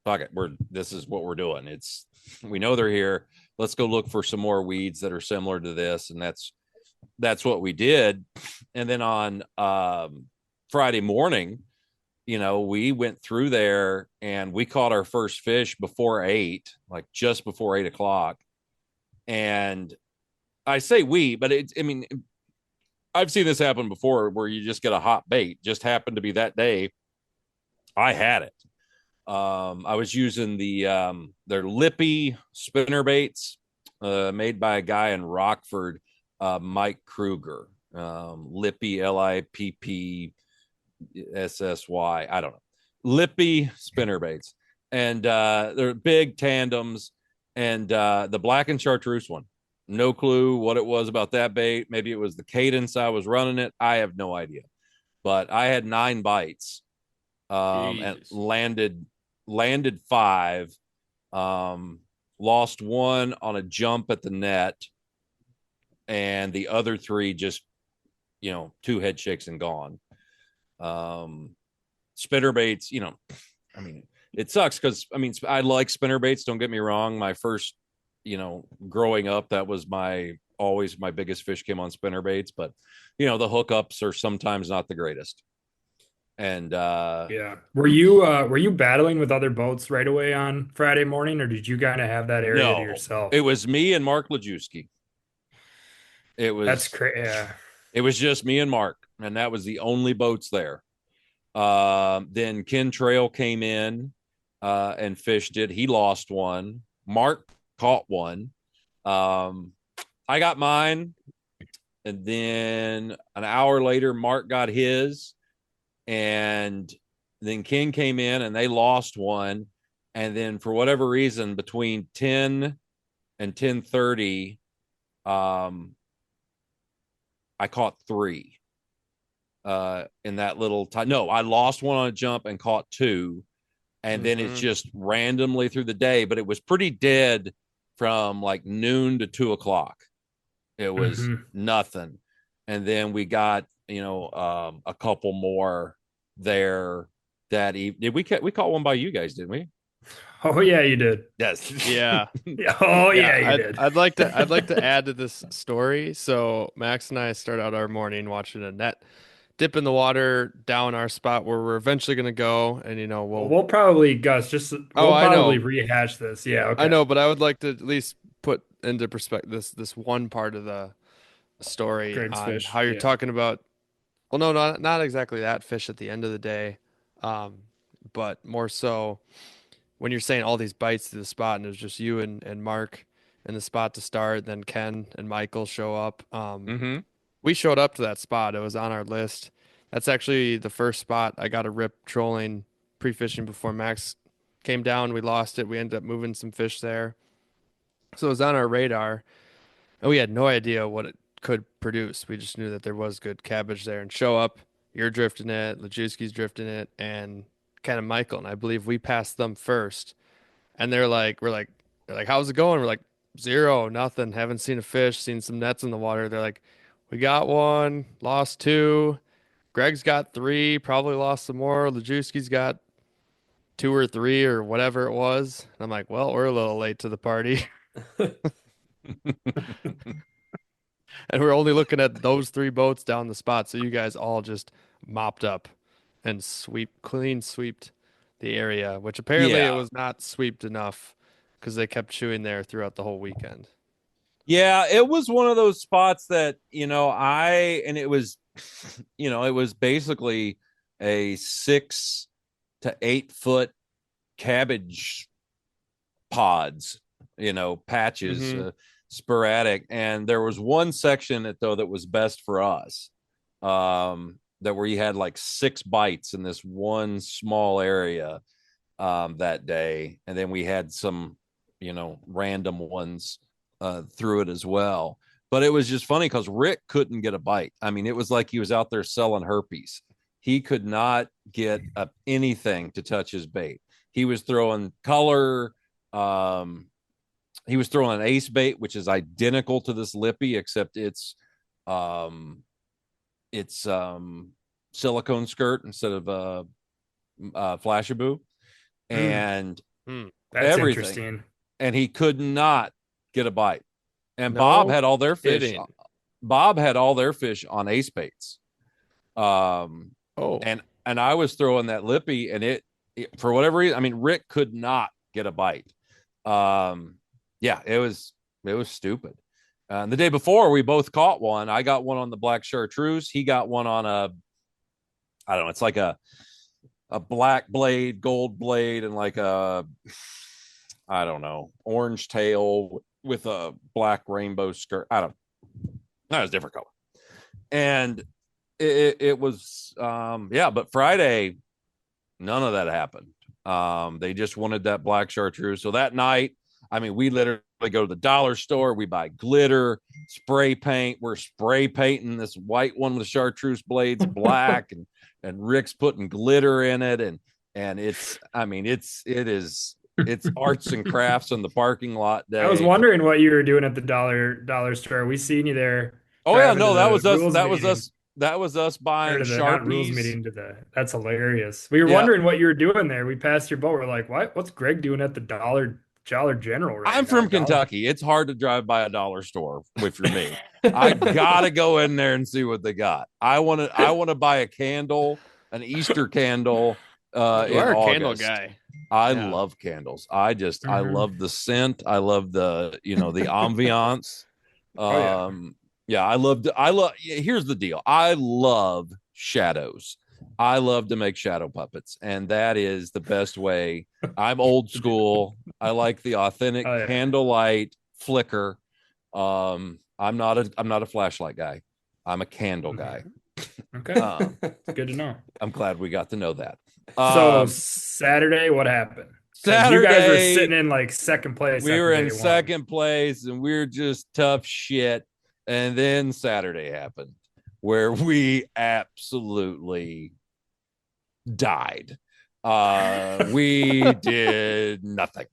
fuck it, this is what we're doing. We know they're here. Let's go look for some more weeds that are similar to this, and that's what we did. And then on Friday morning, we went through there and we caught our first fish before 8, like just before 8 o'clock. And I say but I've seen this happen before where you just get a hot bait. Just happened to be that day I had it. I was using their Lippy spinner baits made by a guy in Rockford, Mike Kruger. Lippy, Lippssy. I don't know. Lippy spinner baits. And they're big tandems. And the black and chartreuse one, no clue what it was about that bait. Maybe it was the cadence I was running it. I have no idea. But I had 9 bites and landed 5. Lost 1 on a jump at the net, and the other 3 just 2 head shakes and gone. Spinner baits, it sucks because I like spinner baits, don't get me wrong. My first growing up, that was always my biggest fish came on spinner baits, but the hookups are sometimes not the greatest. And Yeah. Were you battling with other boats right away on Friday morning, or did you kind of have that area to no, yourself? it was me and Mark Lajewski. It That's was crazy. Yeah. it was just me and Mark, and that was the only boats there. Then Ken Trail came in and fished it. He lost one. Mark caught one. I got mine, and then an hour later, Mark got his, and then Ken came in and they lost one. And then for whatever reason, between 10 and 10:30, I caught three in that little time. No, I lost one on a jump and caught two. And then it's just randomly through the day, but it was pretty dead from like noon to 2 o'clock. It was nothing. And then we got, a couple more there that evening. We caught one by you guys, didn't we? Oh yeah, you did. Yes. Yeah. Oh yeah, you I'd, did. I'd like to add to this story. So Max and I start out our morning watching a net dip in the water down our spot where we're eventually going to go, and We'll probably, Gus, we'll I know. probably rehash this. Yeah, okay. I know, but I would like to at least put into perspective this one part of the story Greg's on fish. how you're Yeah. talking about. Well, no, not exactly that fish at the end of the day, but more so when you're saying all these bites to the spot, and it was just you and Mark in the spot to start, then Ken and Michael show up. We showed up to that spot. It was on our list. That's actually the first spot I got a rip trolling pre-fishing before Max came down. We lost it. We ended up moving some fish there. So it was on our radar, and we had no idea what it could produce. We just knew that there was good cabbage there, and show up. You're drifting it, Lajewski's drifting it, and Ken and Michael. And I believe we passed them first. And they're like, how's it going? We're like, zero, nothing. Haven't seen a fish, seen some nets in the water. They're like, we got one, lost two. Gregg's got three, probably lost some more. Lajewski's got two or three or whatever it was. And I'm like, well, we're a little late to the party. And we're only looking at those three boats down the spot. So you guys all just mopped up and clean sweeped the area, which apparently it Yeah. was not sweeped enough because they kept chewing there throughout the whole weekend. Yeah, it was one of those spots that, it was, it was basically a 6 to 8 foot cabbage pods, patches, sporadic. And there was one section that was best for us, that where you had like 6 bites in this one small area that day. And then we had some, random ones through it as well. But it was just funny because Rick couldn't get a bite. I mean, it was like he was out there selling herpes. He could not get anything to touch his bait. He was throwing color. He was throwing an ace bait, which is identical to this lippy, except it's silicone skirt instead of flashaboo, and That's everything. interesting. And he could not get a bite. And No Bob had all their fish. kidding. Bob had all their fish on ace baits. Oh, And I was throwing that lippy, and it for whatever reason, I mean, Rick could not get a bite. Yeah, it was stupid. The day before, we both caught one. I got one on the black chartreuse. He got one on I don't know. It's like a black blade, gold blade, and like I don't know, orange tail with a black rainbow skirt. I don't know. That was a different color. And it was, but Friday, none of that happened. They just wanted that black chartreuse. So that night, I mean, we literally go to the dollar store, we buy glitter, spray paint. We're spray painting this white one with the chartreuse blades black, and Rick's putting glitter in it. And it's arts and crafts in the parking lot day. I was wondering what you were doing at the dollar store. We seen you there. Oh yeah, driving no, to that the was us. rules That was meeting. us. That was us buying Or to the not rules Sharpies. meeting that's hilarious. We were Yeah. wondering what you were doing there. We passed your boat. We're like, what? What's Gregg doing at the Dollar General right I'm now? from Kentucky. It's hard to drive by a dollar store if you're me. I gotta go in there and see what they got. I want to buy a candle, an Easter candle You in are a August. candle guy. I Yeah. love candles. I love the scent. I love the ambiance. Here's the deal. I love shadows. I love to make shadow puppets, and that is the best way. I'm old school. I like the authentic candlelight flicker. I'm not a flashlight guy. I'm a candle guy. Okay. Good to know. I'm glad we got to know that. So Saturday, what happened? Saturday, you guys were sitting in like second place. We were in second place, and we were just tough shit. And then Saturday happened, where we absolutely died. We did nothing.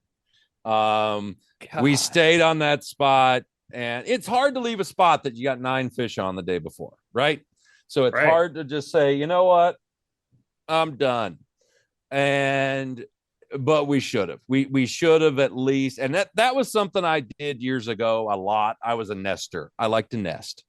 We stayed on that spot, and it's hard to leave a spot that you got 9 fish on the day before, right? So it's hard to just say, you know what, I'm done. But we should have. We should have at least, and that was something I did years ago a lot. I was a nester. I like to nest.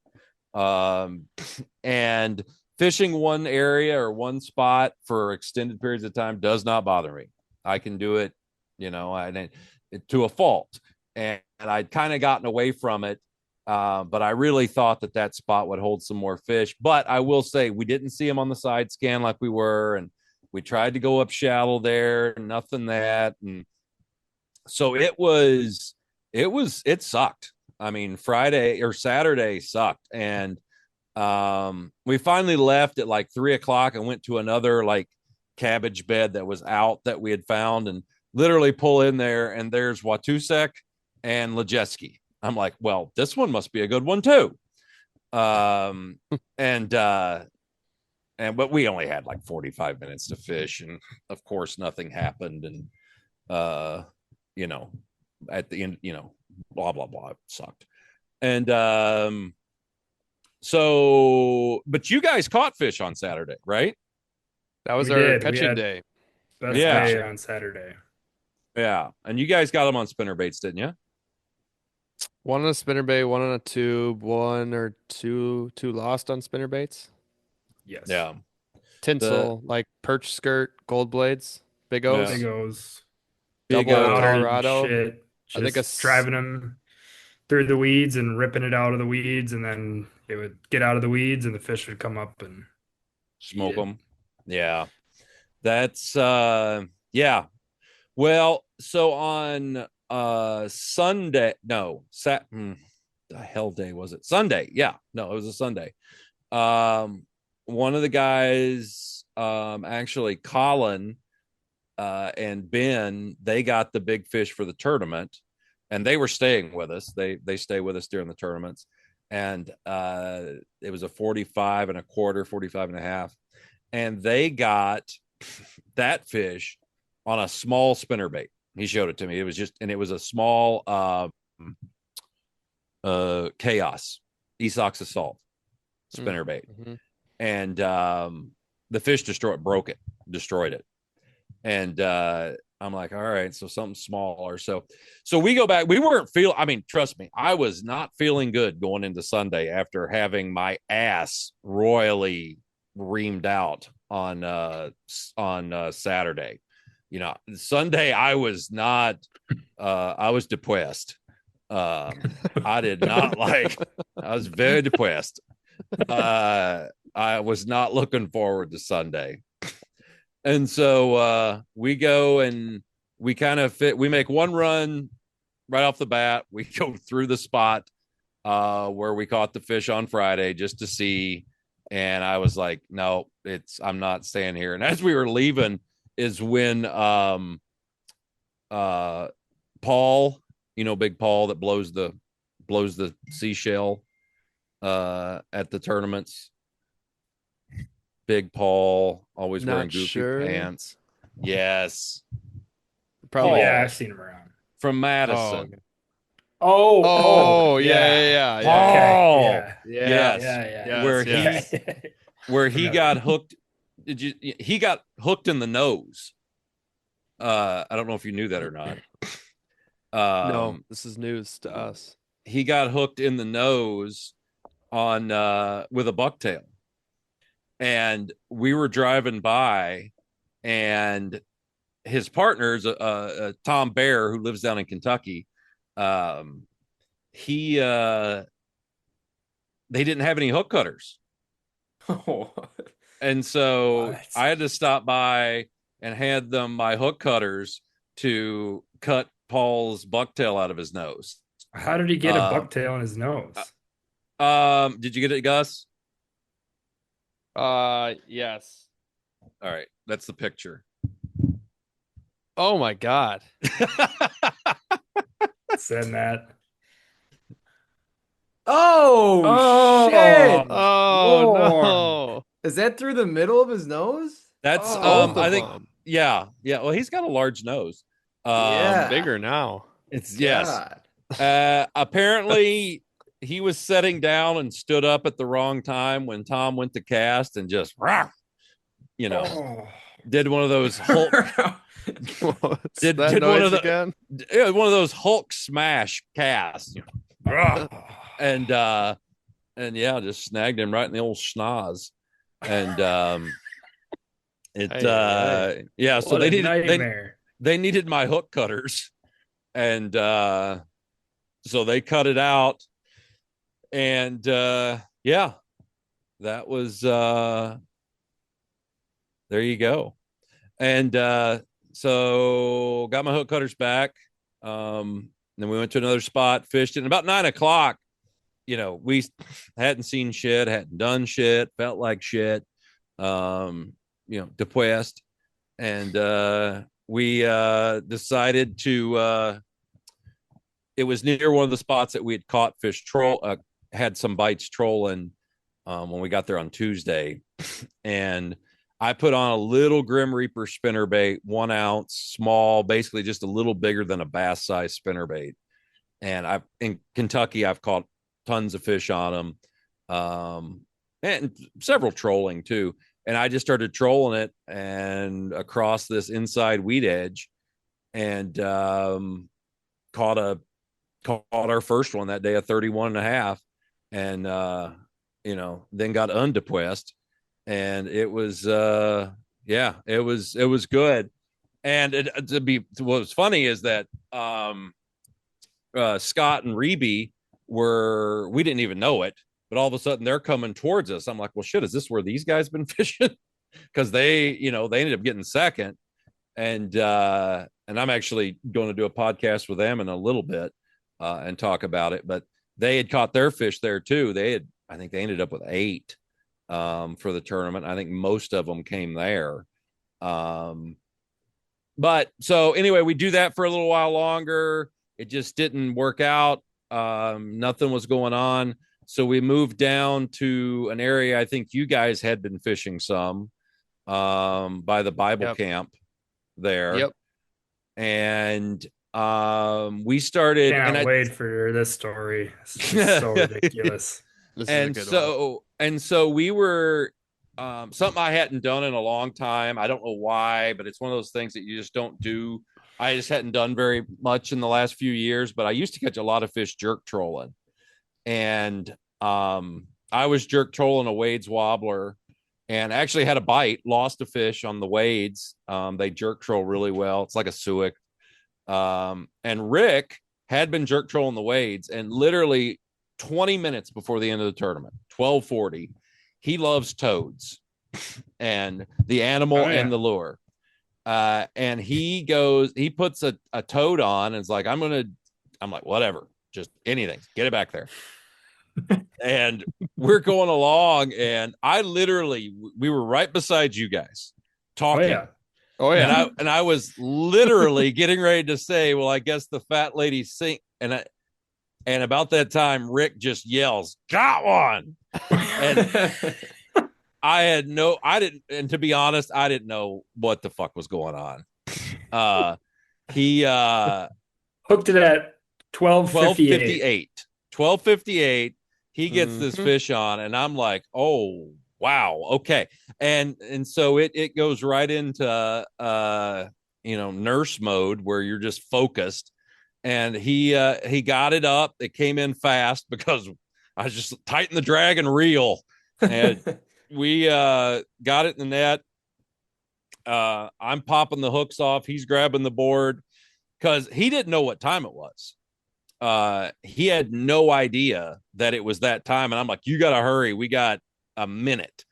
And fishing one area or one spot for extended periods of time does not bother me. I can do it, to a fault. And I'd kind of gotten away from it. But I really thought that spot would hold some more fish. But I will say we didn't see them on the side scan like we were, and we tried to go up shallow there, nothing that. And so it sucked. I mean, Friday or Saturday sucked. And we finally left at like 3:00 and went to another like cabbage bed that was out that we had found, and literally pull in there, and there's Watusek and Lejeski. I'm like, well, this one must be a good one too. But we only had like 45 minutes to fish, and of course nothing happened. And at the end, blah blah blah, it sucked. And but you guys caught fish on Saturday, right? That was our catching day. Best day on Saturday. Yeah, and you guys got them on spinner baits, didn't you? One on a spinnerbait, one on a tube, one or two lost on spinner baits. Yes. Yeah. Tinsel, like perch skirt, gold blades, big O's. Big O's. Double Colorado. Shit. I think driving them through the weeds and ripping it out of the weeds, and then it would get out of the weeds and the fish would come up and smoke them. Yeah. That's yeah. Well, so on Sunday, no, the hell day was it? Sunday. Yeah. No, it was a Sunday. One of the guys, actually Colin and Ben, they got the big fish for the tournament, and they were staying with us. They stay with us during the tournaments. And it was a 45 and a quarter, 45 and a half. And they got that fish on a small spinnerbait. He showed it to me. It was a small Chaos Esox Assault spinnerbait. Mm-hmm. And the fish destroyed it. And I'm like, all right, so something smaller. So we go back. We weren't trust me, I was not feeling good going into Sunday after having my ass royally reamed out on Saturday. Sunday I was not. I was depressed. I did not like. I was very depressed. I was not looking forward to Sunday. And so we go and we kind of we make one run right off the bat. We go through the spot where we caught the fish on Friday just to see. And I was like, no, I'm not staying here. And as we were leaving is when Paul, Big Paul that blows the seashell at the tournaments. Big Paul, always wearing goofy pants. Yes. Probably. Yeah, I've seen him around. From Madison. Yeah. Paul. Okay. Yes. Where he got hooked. He got hooked in the nose. I don't know if you knew that or not. No, this is news to us. He got hooked in the nose on with a bucktail. And we were driving by, and his partner's Tom Bear, who lives down in Kentucky. He they didn't have any hook cutters. Oh. And so What? I had to stop by and hand them my hook cutters to cut Paul's bucktail out of his nose. How did he get a bucktail in his nose? Did you get it, Gus? Yes. All right, that's the picture. Oh my God. Send that. Oh, shit! Oh Lord. no. Is that through the middle of his nose? That's Both I of think them. yeah. Well, he's got a large nose. Yeah. Bigger now. It's yes. God. Apparently he was setting down and stood up at the wrong time when Tom went to cast and just did one of those Hulk did did noise one of the again? one of those Hulk smash casts. And yeah, just snagged him right in the old schnoz. And yeah, so What they a needed nightmare. they needed my hook cutters, and so they cut it out, and yeah, that was there you go. And so got my hook cutters back. Then we went to another spot, fished it. And about 9 o'clock, we hadn't seen shit, hadn't done shit, felt like shit, depressed. And we decided to, it was near one of the spots that we had caught fish had some bites trolling when we got there on Tuesday. And I put on a little Grim Reaper spinnerbait, 1 ounce, small, basically just a little bigger than a bass size spinnerbait. And in Kentucky, I've caught tons of fish on them, and several trolling too. And I just started trolling it and across this inside weed edge, and caught our first one that day, a 31.5, and then got undepressed. And it was it was good. And what was funny is that Scott and Reby we didn't even know it, but all of a sudden they're coming towards us. I'm like, well, shit, is this where these guys been fishing? Because they ended up getting second. And I'm actually going to do a podcast with them in a little bit and talk about it. But they had caught their fish there too. I think they ended up with 8 for the tournament. I think most of them came there. But so anyway, we do that for a little while longer. It just didn't work out. Nothing was going on. So we moved down to an area I think you guys had been fishing some by the Bible camp there. Yep. And we started. Can't wait for this story. It's just so ridiculous. So we were something I hadn't done in a long time. I don't know why, but it's one of those things that you just don't do. I just hadn't done very much in the last few years, but I used to catch a lot of fish jerk trolling. And I was jerk trolling a Wade's wobbler and actually had a bite, lost a fish on the Wades. They jerk troll really well. It's like a suic. And Rick had been jerk trolling the Wades, and literally 20 minutes before the end of the tournament, 12:40, he loves toads and the animal and the lure. And he puts a toad on and is like, I'm like, whatever, just anything, get it back there. And we're going along, and we were right beside you guys talking. Oh yeah. And I was literally getting ready to say, well, I guess the fat lady sink. And about that time, Rick just yells, "Got one!" And and to be honest, I didn't know what the fuck was going on. He hooked it at 12:58. 12:58. He gets this fish on, and I'm like, oh wow, okay. And so it goes right into nurse mode where you're just focused. And he got it up. It came in fast because I just tightened the drag and reel, and we got it in the net. I'm popping the hooks off. He's grabbing the board because he didn't know what time it was. He had no idea that it was that time. And I'm like, you got to hurry. We got a minute.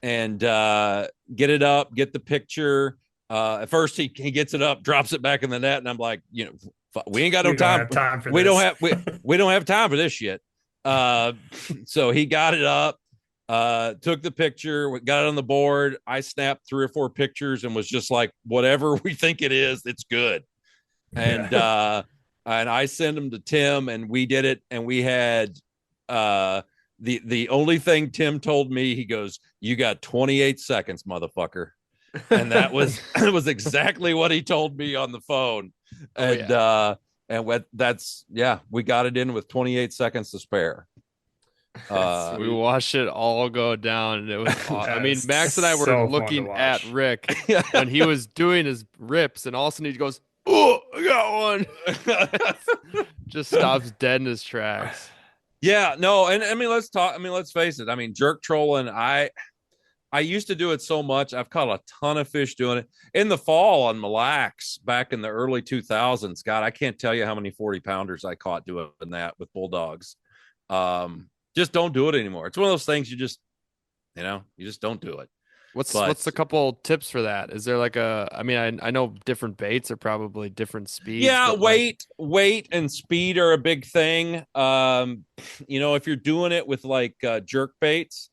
And get it up, get the picture. At first, he gets it up, drops it back in the net. And I'm like, we ain't got no time. We don't have time for this shit. So he got it up. Took the picture, got it on the board. I snapped 3 or 4 pictures and was just like, whatever we think it is, it's good. And I sent them to Tim, and we did it. And we had the only thing Tim told me, he goes, you got 28 seconds, motherfucker. And that was it was exactly what he told me on the phone. We got it in with 28 seconds to spare. We watched it all go down, and it was awesome. I mean, Max and I were looking at Rick when he was doing his rips, and all of a sudden he goes, "Oh, I got one!" Just stops dead in his tracks. Yeah, no, and I mean, let's face it. I mean, jerk trolling. I used to do it so much. I've caught a ton of fish doing it in the fall on Mille Lacs back in the early 2000s. God, I can't tell you how many 40-pounders I caught doing that with bulldogs. Just don't do it anymore. It's one of those things you just don't do it. What's a couple tips for that? Is there like I mean, I know different baits are probably different speeds. Yeah, weight and speed are a big thing. If you're doing it with like jerk baits,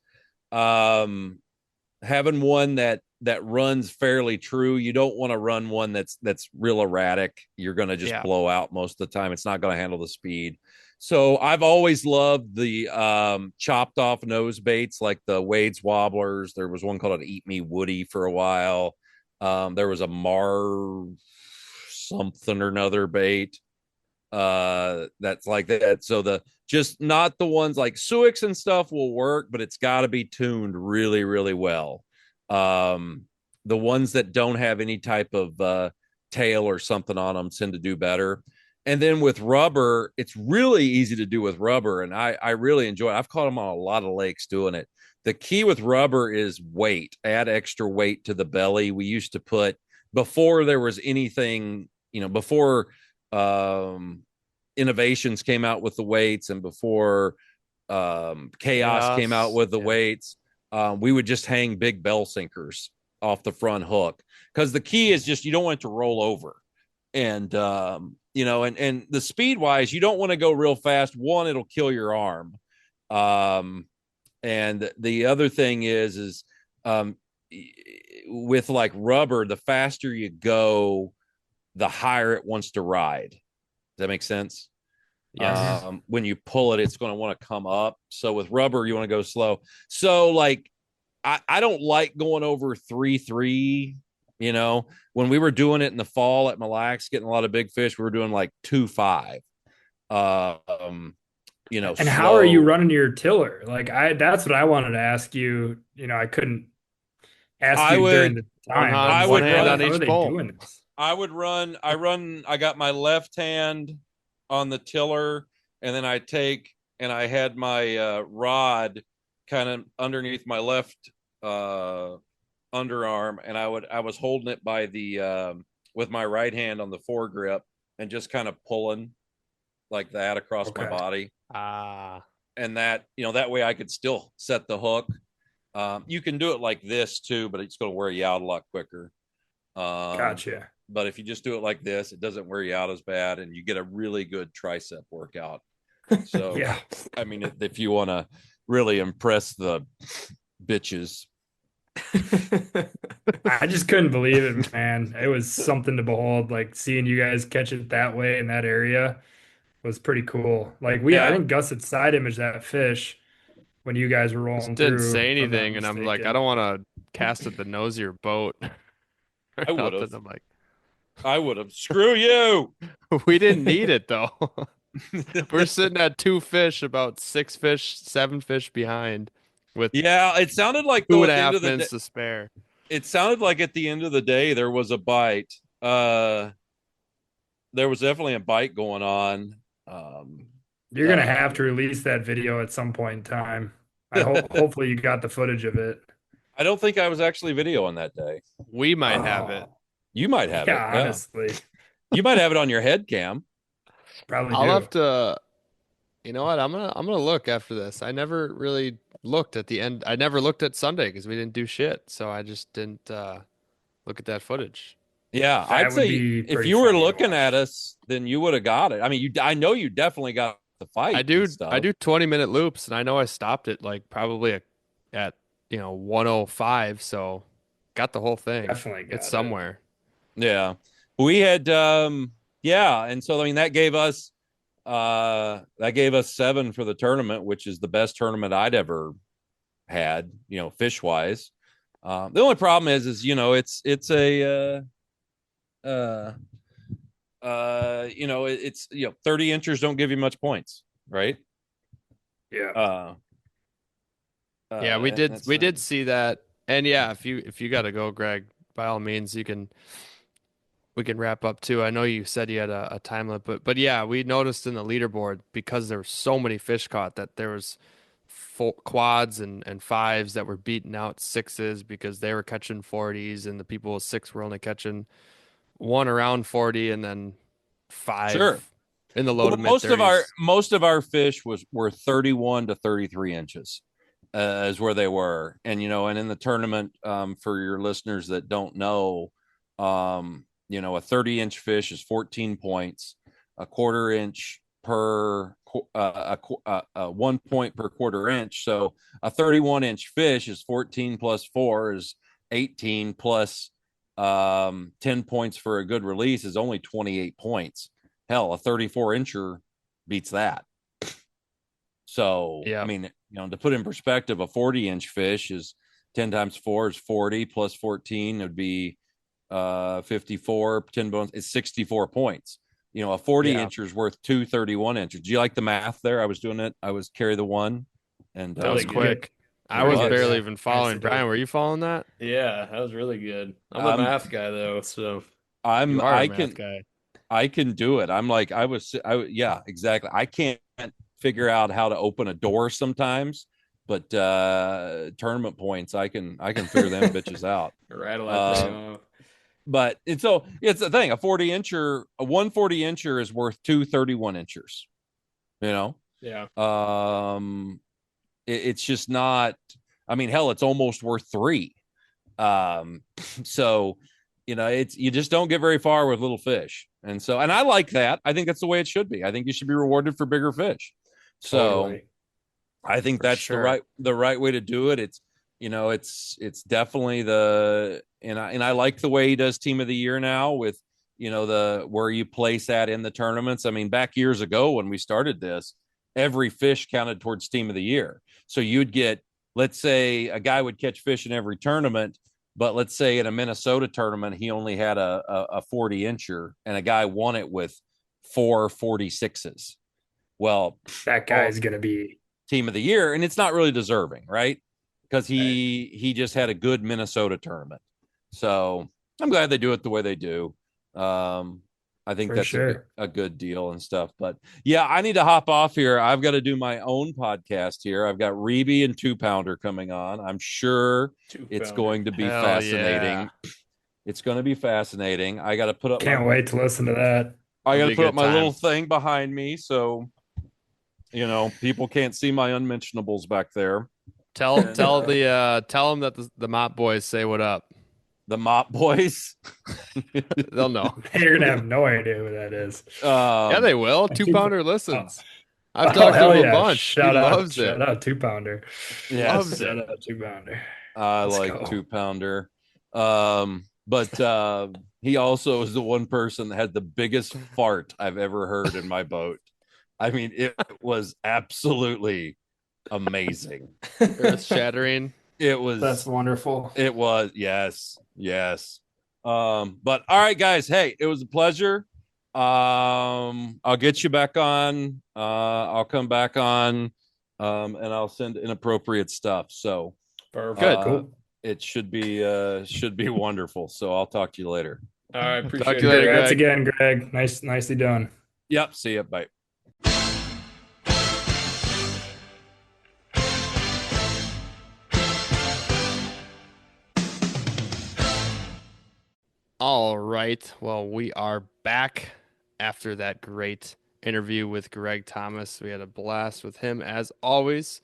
having one that runs fairly true. You don't want to run one that's real erratic. You're going to just blow out most of the time. It's not going to handle the speed. So I've always loved the chopped off nose baits, like the Wade's Wobblers. There was one called an Eat Me Woody for a while. There was a Mar something or another bait that's like that. So just not the ones like Suix and stuff will work, but it's got to be tuned really, really well. The ones that don't have any type of tail or something on them tend to do better. And then with rubber, it's really easy to do with rubber. And I really enjoy it. I've caught them on a lot of lakes doing it. The key with rubber is weight. Add extra weight to the belly. We used to put, before there was anything, before innovations came out with the weights, and before chaos came out with the weights, we would just hang big bell sinkers off the front hook. Because the key is just, you don't want it to roll over. And, and the speed wise, you don't want to go real fast. One, it'll kill your arm. And the other thing is with like rubber, the faster you go, the higher it wants to ride. Does that make sense? Yes. When you pull it, it's going to want to come up. So with rubber, you want to go slow. So like, I don't like going over 3.3. When we were doing it in the fall at Mille Lacs, getting a lot of big fish, we were doing like 2.5. And slow. how are you running your tiller? Like that's what I wanted to ask you. I couldn't ask you during the time. One hand on each pole. I got my left hand on the tiller, and then I had my rod kind of underneath my left underarm, and I was holding it by the with my right hand on the foregrip and just kind of pulling like that across my body. And that way I could still set the hook. You can do it like this too, but it's going to wear you out a lot quicker. Gotcha. But if you just do it like this, it doesn't wear you out as bad, and you get a really good tricep workout. So yeah, I mean, if you want to really impress the bitches. I just couldn't believe it, man. It was something to behold. Like seeing you guys catch it that way in that area was pretty cool. Like I think Gus had side imaged that fish when you guys were rolling through. Didn't say anything, and I'm like, I don't want to cast at the nose of your boat. I would have. I'm like, I would have. Screw you. We didn't need it though. We're sitting at 2 fish, about 6 fish, 7 fish behind. It sounded like 2.5 minutes to spare. It sounded like at the end of the day there was a bite. There was definitely a bite going on. You're gonna have to release that video at some point in time. Hopefully you got the footage of it. I don't think I was actually videoing that day. We might have it. You might have it. Yeah. Honestly, You might have it on your head cam. probably I'll do. have to. You know what? I'm gonna look after this. I never really looked at the end. I never looked at Sunday because we didn't do shit. So I just didn't look at that footage. Yeah, That I'd would say be if pretty you were funny to looking watch. at us, then you would have got it. I mean, I know you definitely got the fight. I do. and stuff. I do 20-minute loops, and I know I stopped it like probably at 105. So got the whole thing. Definitely got It's it. somewhere. Yeah, we had. Yeah, and so I mean that gave us 7 for the tournament, which is the best tournament I'd ever had. Fish wise. The only problem is it's a it's 30 inchers don't give you much points, right? Yeah. Yeah, we did see that. And yeah, if you got to go, Greg, by all means, we can wrap up too. I know you said you had a time limit, but yeah, we noticed in the leaderboard because there were so many fish caught that there was quads and fives that were beating out sixes because they were catching 40s and the people with six were only catching one around 40 and then five Sure. in the low to mid 30s. Most of our fish were 31 to 33 inches. Is where they were, and in the tournament, for your listeners that don't know, a 30-inch fish is 14 points, a quarter inch per 1 point per quarter inch. So a 31-inch fish is 14 plus 4 is 18 plus 10 points for a good release is only 28 points. Hell, a 34-incher beats that. So, yeah. I mean, to put in perspective, a 40-inch fish is 10 times 4 is 40 plus 14 would be 54, 10 bones. It's 64 points. A 40-incher is worth 2 31-inchers. Do you like the math there? I was doing it. I was carry the one. And that was quick. I was barely even following. Brian, were you following that? Yeah, that was really good. I'm a math guy though, so I can do it. I'm like, yeah, exactly. I can't figure out how to open a door sometimes, but tournament points, I can figure them bitches out. Rattle that thing off. But it's the thing. A 140-incher is worth 2 31-inchers. Yeah. It's just not. I mean, hell, it's almost worth 3. So, you just don't get very far with little fish, and I like that. I think that's the way it should be. I think you should be rewarded for bigger fish. So, I think that's the right way to do it. It's it's definitely and I like the way he does team of the year now with where you place that in the tournaments. I mean, back years ago when we started this, every fish counted towards team of the year. So you'd get, let's say, a guy would catch fish in every tournament, but let's say in a Minnesota tournament he only had a 40-incher and a guy won it with 4 46s. Well, that guy's going to be team of the year, and it's not really deserving, right? Because he just had a good Minnesota tournament. So I'm glad they do it the way they do. I think that's a good deal and stuff. But yeah, I need to hop off here. I've got to do my own podcast here. I've got Reeby and 2-pounder coming on. I'm sure it's going to be fascinating. Yeah. It's going to be fascinating. I got to put up. Can't wait to listen to that. I got to put up my little thing behind me, so people can't see my unmentionables back there. Tell them that the Mop Boys say what up. The Mop Boys. They'll know. They're gonna have no idea who that is. Yeah, they will. 2-pounder listens. I've talked to him a bunch. Shout out 2-pounder. Yeah, shout out 2-pounder. I like 2-pounder. But he also is the one person that had the biggest fart I've ever heard in my boat. I mean, it was absolutely amazing. Earth shattering. That's wonderful. It was, yes. But all right, guys. Hey, it was a pleasure. I'll get you back on. I'll come back on, and I'll send inappropriate stuff. So perfect. Cool. It should be wonderful. So I'll talk to you later. All right, appreciate it. Congrats again, Greg. Nicely done. Yep. See you. Bye. All right. Well, we are back after that great interview with Gregg Thomas. We had a blast with him as always.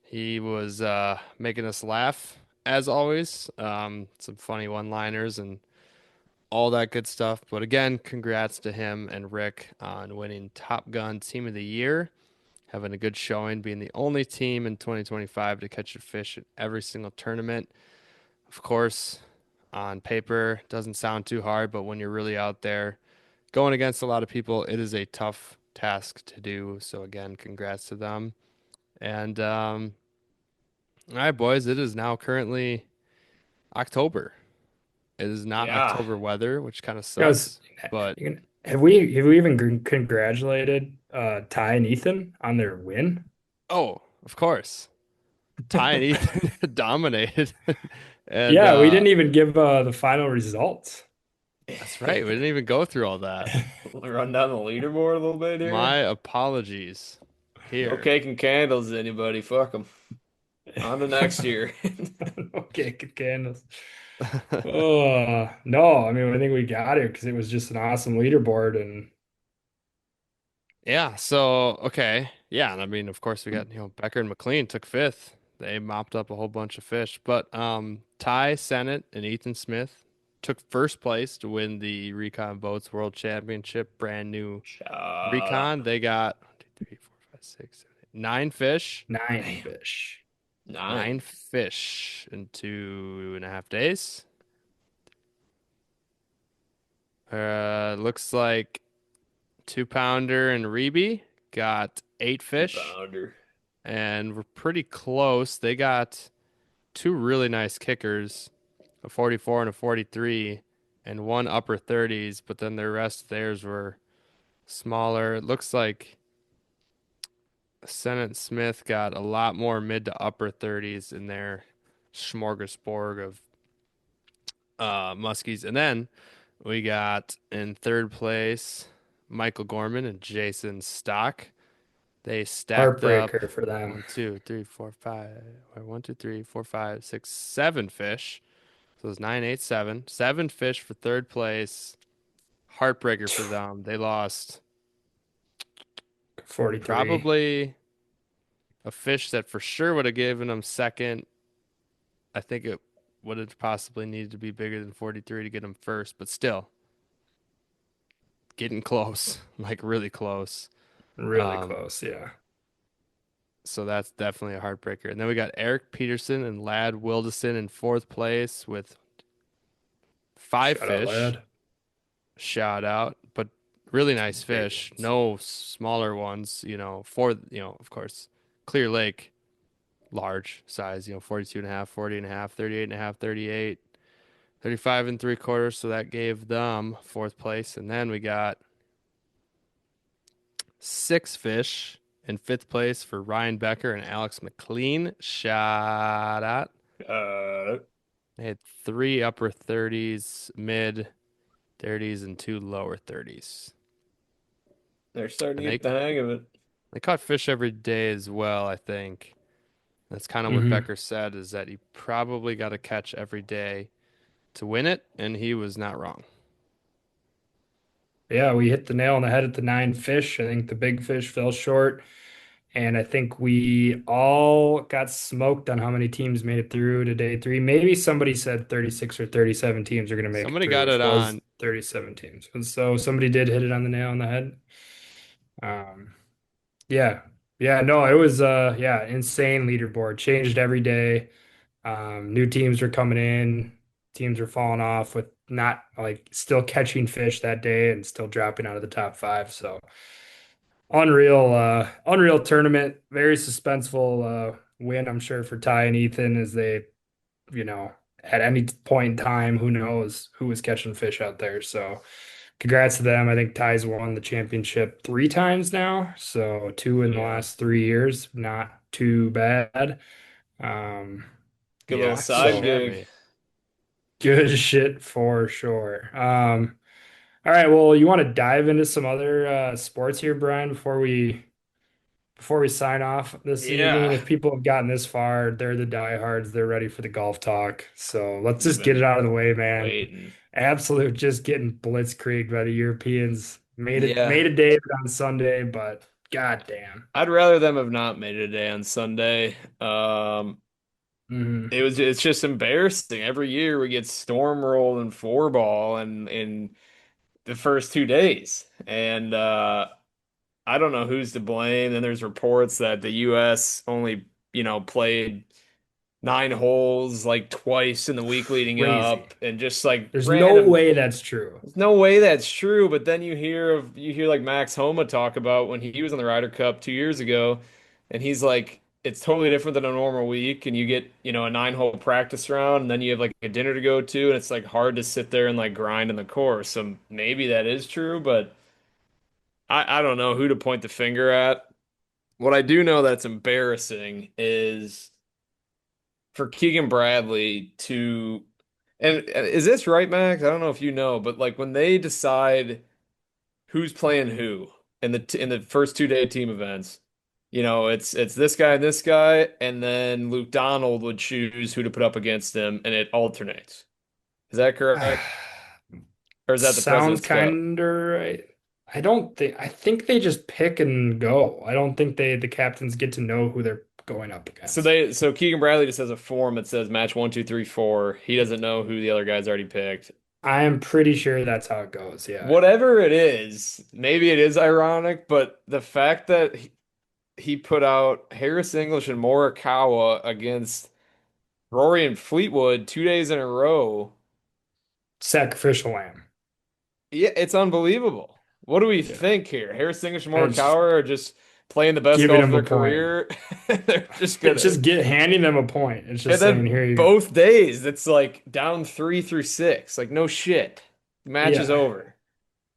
He was making us laugh as always. Some funny one-liners and all that good stuff. But again, congrats to him and Rick on winning Top Gun Team of the Year, having a good showing, being the only team in 2025 to catch a fish in every single tournament. Of course, on paper, doesn't sound too hard, but when you're really out there going against a lot of people, it is a tough task to do. So again, congrats to them. And all right, boys, it is now currently October. It is not Yeah. October weather, which kind of Guys, sucks, but have we even congratulated Ty and Ethan on their win? oh, of course. Ty and Ethan dominated. And Yeah, we didn't even give the final results. that's right. We didn't even go through all that. Run down the leaderboard a little bit here. My apologies. No Here. cake and candles, anybody. Fuck them. On to next year. Okay, good candles. Oh, no, I mean, I think we got it because it was just an awesome leaderboard. And Yeah, so okay. Yeah, and I mean, of course we got, Becker and McLean took fifth. They mopped up a whole bunch of fish. But Ty Sennett and Ethan Smith took first place to win the Recon Boats World Championship, brand new Recon. They got 1, 2, 3, 4, 5, 6, 7, 8, 9 fish. nine fish. Nine fish in 2.5 days. Looks like 2-pounder and Reby got 8 fish, Pounder. and we're pretty close. They got two really nice kickers, a 44 and a 43, and one upper 30s, but then the rest of theirs were smaller. It looks like Sennett Smith got a lot more mid to upper 30s in their smorgasbord of muskies. And then we got in third place Michael Gorman and Jason Stock. They stacked up Heartbreaker for them. 1, 2, 3, 4, 5. 1, 2, 3, 4, 5, 6, 7 fish. So it's 9, 8, 7. 7 fish for third place. Heartbreaker for them. They lost 43. probably a fish that for sure would have given them second. I think it would have possibly needed to be bigger than 43 to get them first, but still getting close, like really close. Really close, yeah. So that's definitely a heartbreaker. And then we got Eric Peterson and Lad Wildison in fourth place with 5 Shout out, fish. lad. Shout out, but really nice Big fish. ones. No smaller ones, of course, Clear Lake, large size, 42 and a half, 40 and a half, 38 and a half, 38, 35 and 3/4. So that gave them fourth place. And then we got 6 fish in fifth place for Ryan Becker and Alex McLean. Shout out. They had 3 upper 30s, mid 30s, and 2 lower 30s. They're starting to And get the hang of it. They caught fish every day as well, I think. That's kind of what Becker said, is that he probably got to catch every day to win it, and he was not wrong. Yeah, we hit the nail on the head at the 9 fish. I think the big fish fell short. And I think we all got smoked on how many teams made it through to day 3. Maybe somebody said 36 or 37 teams are going to make Somebody it through, got which it was on. 37 teams. And so somebody did hit it on the nail on the head. Yeah. Yeah, no, it was insane leaderboard. Changed every day. New teams were coming in, teams were falling off with not like still catching fish that day and still dropping out of the top 5. So unreal tournament, very suspenseful win, I'm sure, for Ty and Ethan, as they, at any point in time, who knows who was catching fish out there. So congrats to them. I think Ty's won the championship 3 times now, so 2 in the last 3 years. Not too bad. Good little Yeah, side so gig. good shit for sure. All right, well, you want to dive into some other sports here, Brian, before before we sign off this evening, Yeah. if people have gotten this far, they're the diehards. They're ready for the golf talk. So let's We've just get it been out of the way, man. waiting. Absolute just getting blitzkrieged by the Europeans. Made Yeah. a day of it on Sunday, but goddamn. I'd rather them have not made it a day on Sunday. Hmm. It's just embarrassing. Every year we get stormrolled in four ball and in the first 2 days. And I don't know who's to blame. Then there's reports that the US only, played 9 holes like twice in the week leading Crazy. up and just like There's no random. way that's true. There's no way that's true, but then you hear like Max Homa talk about when he was on the Ryder Cup 2 years ago, and he's like, it's totally different than a normal week, and you get, a 9 hole practice round, and then you have like a dinner to go to, and it's like hard to sit there and like grind in the course. So maybe that is true, but I don't know who to point the finger at. What I do know that's embarrassing is for Keegan Bradley to, and is this right, Max? I don't know if you know, but like when they decide who's playing who in the first 2 day team events, it's this guy, and then Luke Donald would choose who to put up against him, and it alternates. Is that correct? Or is that the Sounds President's Cup? kind of right. I think they just pick and go. I don't think the captains get to know who they're going up against. So Keegan Bradley just has a form that says match 1, 2, 3, 4. He doesn't know who the other guys already picked. I am pretty sure that's how it goes. Yeah. Whatever it is, maybe it is ironic, but the fact that he put out Harris English and Morikawa against Rory and Fleetwood 2 days in a row, Sacrificial lamb. yeah, it's unbelievable. What do we Yeah. think here? Harris English and It's Morikawa are just playing the best giving golf of them a their point. career. They're just It's gonna, just handing them a point. It's and just saying, then here you go. both days, it's like down 3 through 6. Like no shit, match is Yeah. over.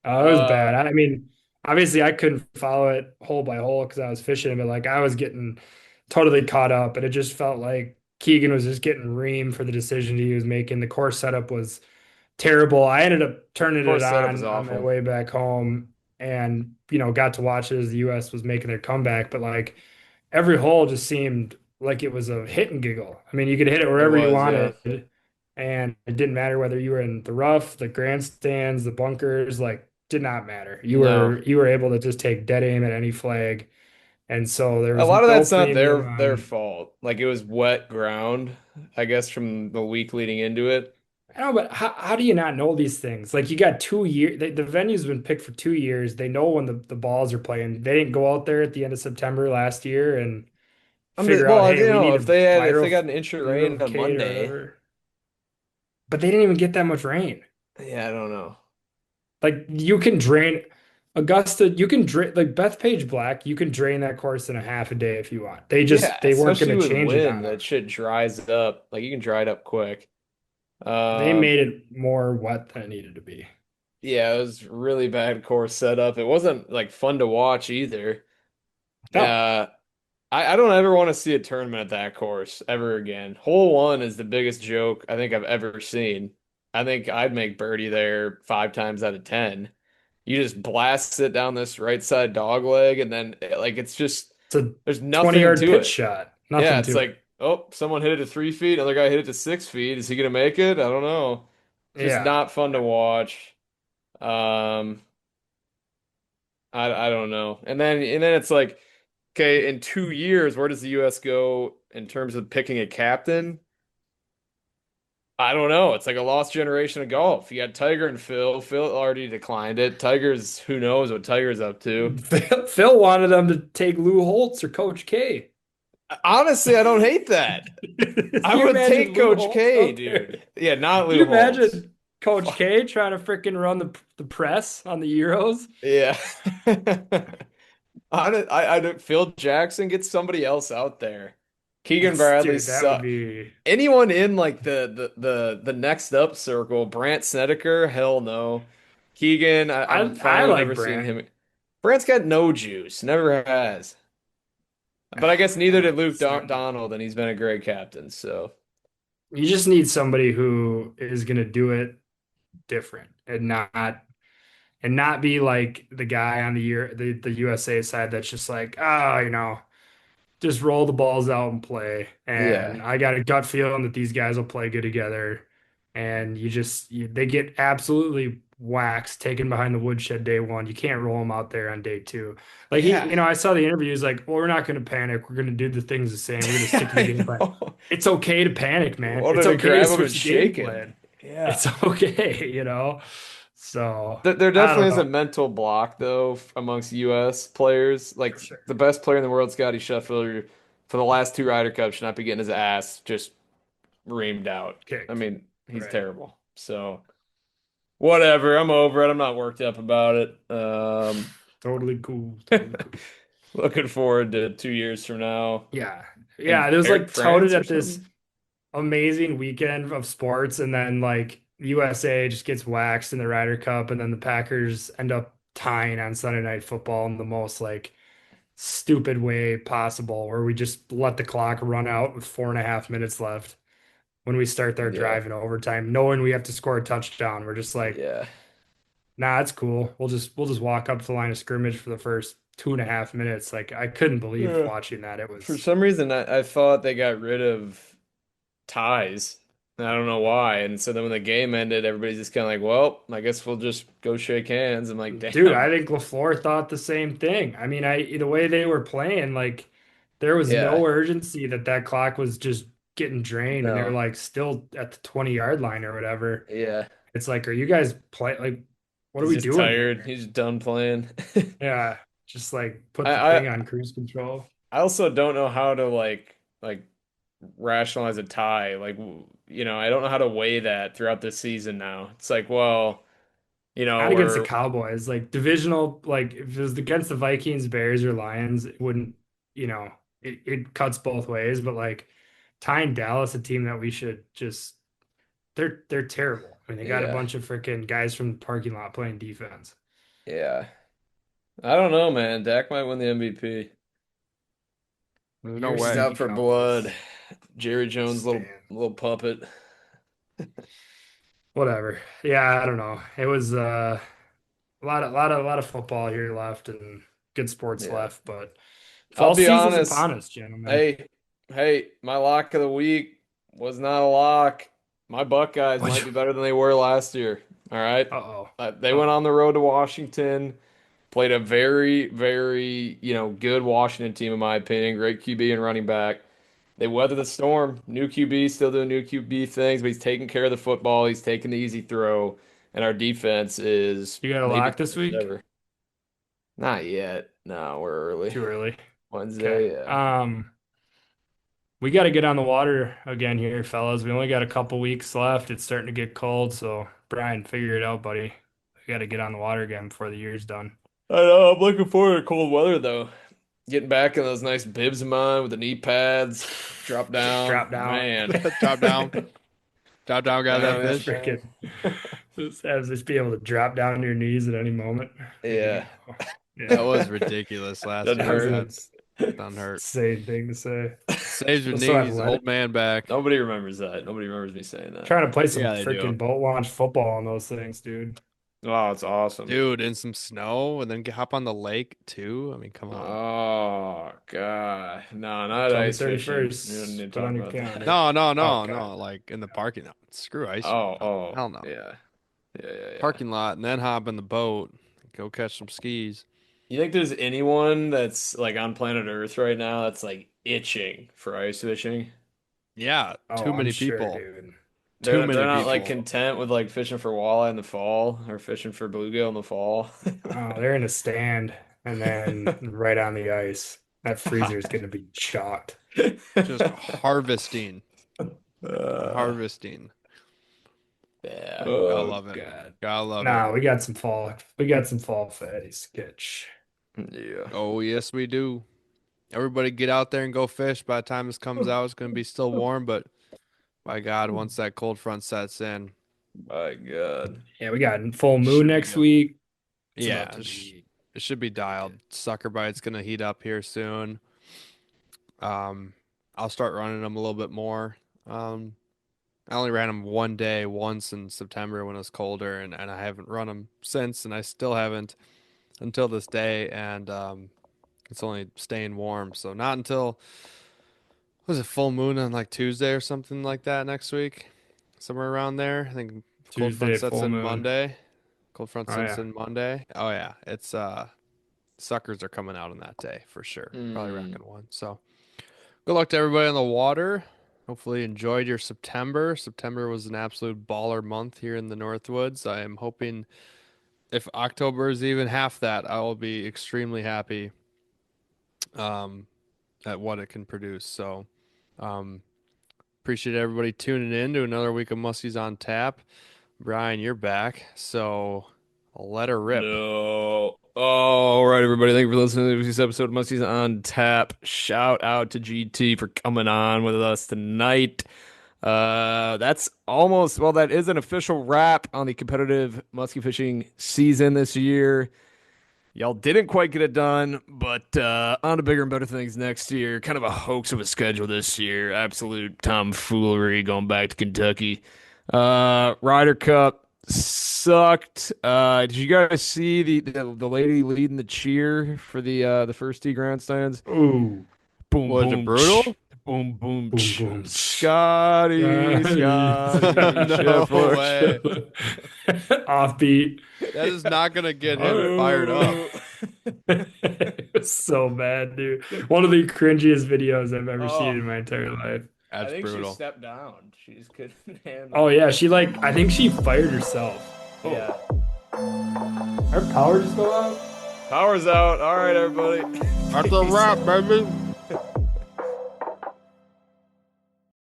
It was Uh, bad. I mean, obviously I couldn't follow it hole by hole because I was fishing, but like I was getting totally caught up, and it just felt like Keegan was just getting reamed for the decision he was making. The course setup was terrible. I ended up turning it course setup is on my awful. way back home and, got to watch it as the US was making their comeback. But like every hole just seemed like it was a hit and giggle. I mean, you could hit it It wherever you was, yeah. wanted, and it didn't matter whether you were in the rough, the grandstands, the bunkers, like did not matter. You No. were you were able to just take dead aim at any flag. And so there A was lot of no that's not premium their on. fault. Like it was wet ground, I guess, from the week leading into it. I know, but how do you not know these things? Like you got 2 years, the venue's been picked for 2 years. They know when the balls are playing. They didn't go out there at the end of September last year and I'm just, figure out, well, hey, we need if a if they got an inch of rain on gyrocade or Monday, whatever. But they didn't even get that much rain. yeah, I don't know. Like you can drain Augusta, you can drain like Bethpage Black, you can drain that course in a half a day if you want. Yeah, They weren't especially going to with change it on wind, them. that shit dries up. Like you can dry it up quick. They Um, made it more wet than it needed to be. yeah, it was really bad course setup. It wasn't like fun to watch either. No, Uh, I don't ever want to see a tournament at that course ever again. Hole one is the biggest joke I think I've ever seen. I think I'd make birdie there 5 times out of 10. You just blast it down this right side dog leg, and then like it's just it's a there's 20 nothing yard to pitch it. shot. Yeah, Nothing it's to it. like, oh, someone hit it to 3 feet, another guy hit it to 6 feet. Is he gonna make it? I don't know. Just Yeah. not fun to watch. Um, I don't know. And then it's like, okay, in 2 years, where does the US go in terms of picking a captain? I don't know. It's like a lost generation of golf. You got Tiger and Phil. Phil already declined it. Tiger's, who knows what Tiger's up to. Phil wanted them to take Lou Holtz or Coach K. Honestly, I don't hate that. Can I you would imagine take Lou Coach Holtz K, out there? dude. Yeah, not Can you Lou Holtz. imagine Coach K trying to freaking run the press on the Euros? Yeah. I don't. Phil Jackson, get somebody else out there. Keegan Bradley Dude, that would suck. be. Anyone in like the next up circle, Brant Snedeker, hell no. Keegan, I'm I fine with like never seeing Brant. him. Brant's got no juice, never has. But I guess neither did Luke Donald, and he's been a great captain. So You just need somebody who is going to do it different and not and not be like the guy on the USA side that's just like, oh, just roll the balls out and play. Yeah. And I got a gut feeling that these guys will play good together. And they get absolutely waxed, taken behind the woodshed day one. You can't roll them out there on day two. Like Yeah. I saw the interview. He's like, well, we're not going to panic. We're going to do the things the same. We're going to stick to the I game plan. know. It's okay to panic, man. Wanted It's to okay to grab him and switch the game shake him. plan. Yeah. It's okay. So There I definitely don't is a know. mental block though amongst U.S. players. Like For sure. the best player in the world, Scotty Scheffler, for the last two Ryder Cups, should not be getting his ass just reamed out. I Kicked. mean, he's Right. terrible. So whatever, I'm over it. I'm not worked up about it. Totally cool. Totally cool. Looking forward to 2 years from now. Yeah. And Yeah. It was Eric like touted France or at this something. amazing weekend of sports, and then like USA just gets waxed in the Ryder Cup, and then the Packers end up tying on Sunday Night Football in the most like stupid way possible, where we just let the clock run out with 4.5 minutes left when we start their Yeah, drive in overtime, knowing we have to score a touchdown. We're just like, yeah, nah, it's cool. We'll just walk up to the line of scrimmage for the first 2.5 minutes. Like I couldn't believe yeah. watching that. It For was some reason, I thought they got rid of ties. I don't know why. And so then when the game ended, everybody's just kind of like, well, I guess we'll just go shake hands. I'm like, Dude, I damn. think LaFleur thought the same thing. I mean, the way they were playing, like there was Yeah, no urgency that clock was just getting drained, and they were no, like still at the 20-yard line or whatever. yeah. It's like, are you guys play like what are He's we just doing tired. here? He's done playing. Yeah, just like put I, the thing I on cruise control. I also don't know how to like rationalize a tie. Like I don't know how to weigh that throughout the season now. It's like, well, Not against the we're Cowboys, like divisional, like if it was against the Vikings, Bears, or Lions, it wouldn't, it cuts both ways, but like tying Dallas, a team that we should just they're terrible. I mean, they got a yeah, bunch of freaking guys from the parking lot playing defense. yeah. I don't know, man. Dak might win the MVP. There's no Your He's way. out city for blood. Cowboys Jerry Jones, little stand. little puppet. Whatever. Yeah, I don't know. It was a lot of football here left and good sports Yeah. left, but I'll fall be season's honest. upon us, gentlemen. Hey, my lock of the week was not a lock. My Buckeyes might Which, be better than they were last year. All right. uh-oh. They went Uh-oh. on the road to Washington, played a very, very, good Washington team, in my opinion. Great QB and running back. They weathered the storm. New QB, still doing new QB things, but he's taking care of the football. He's taking the easy throw, and our defense is You got a maybe lock the this best week? ever. Not yet. No, we're early. Too early. Okay. Wednesday, yeah. We got to get on the water again here, fellas. We only got a couple weeks left. It's starting to get cold, so Brian, figure it out, buddy. We got to get on the water again before the year's done. I know. I'm looking forward to cold weather though. Getting back in those nice bibs of mine with the knee pads, drop Just down, drop down. man. Drop down. Drop down, grab that Down in that fish. thing. Just have this be able to drop down to your knees at any moment. There you Yeah, go. That Yeah, was ridiculous last doesn't that was year. an hurt. That doesn't hurt. insane thing to say. Saves your Feel so knees, athletic. old man back. Nobody remembers that. Nobody remembers me saying that. Trying to play some Yeah, they do. freaking boat launch football on those things, dude. Oh, it's awesome. Dude, in some snow and then hop on the lake too. I mean, come on. Oh God, no, not October ice fishing. We don't 31st. need to Put talk on your about calendar. that. No, no, no, Okay. no. Like in the parking lot. Screw ice. Oh, Hell no. yeah, yeah. Parking lot and then hop in the boat. Go catch some skis. You think there's anyone that's like on planet Earth right now that's like itching for ice fishing? Yeah, Oh, too I'm many sure, people. dude. Too They're many not like people. content with like fishing for walleye in the fall or fishing for bluegill in the fall. Oh, they're in a stand and then right on the ice. That freezer is going to be shocked. Just harvesting. Uh, Harvesting. yeah. Gotta Oh love it. God. Gotta love Nah, it. we got some fall fatty sketch. Yeah. Oh, yes, we do. Everybody get out there and go fish. By the time this comes out, it's gonna be still warm, but by God, once that cold front sets in, My God. Yeah, we got full moon should be next good. week. It's Yeah, about to be it should be dialed. Sucker bite's gonna heat up here soon. I'll start running them a little bit more. I only ran them one day once in September when it was colder, and I haven't run them since, and I still haven't until this day, and it's only staying warm. So not until, was it full moon on like Tuesday or something like that next week? Somewhere around there. I think cold front Tuesday, sets full in moon. Monday. Cold front Oh, sets yeah. in Monday. Oh yeah, it's suckers are coming out on that day for sure. Probably rocking one. So good luck to everybody on the water. Hopefully you enjoyed your September. September was an absolute baller month here in the Northwoods. I am hoping if October is even half that, I will be extremely happy at what it can produce. So appreciate everybody tuning in to another week of Muskies on Tap. Brian, you're back. So let her rip. No. All right, everybody. Thank you for listening to this episode of Muskies on Tap. Shout out to GT for coming on with us tonight. That's almost, well, that is an official wrap on the competitive musky fishing season this year. Y'all didn't quite get it done, but on to bigger and better things next year. Kind of a hoax of a schedule this year. Absolute tomfoolery going back to Kentucky. Ryder Cup sucked. Did you guys see the lady leading the cheer for the first tee grandstands? Ooh. Boom, Was boom, it brutal? boom, boom, Boom. Scotty, No Scheffler. way. Offbeat. That is not gonna get him fired up. It was so bad, dude. One of the cringiest videos I've ever seen Oh. in my entire life. That's brutal. stepped down. She just couldn't handle Oh yeah, I think she fired herself. Oh. Yeah. Our power just go out? Power's out. All right, everybody. That's a wrap, baby.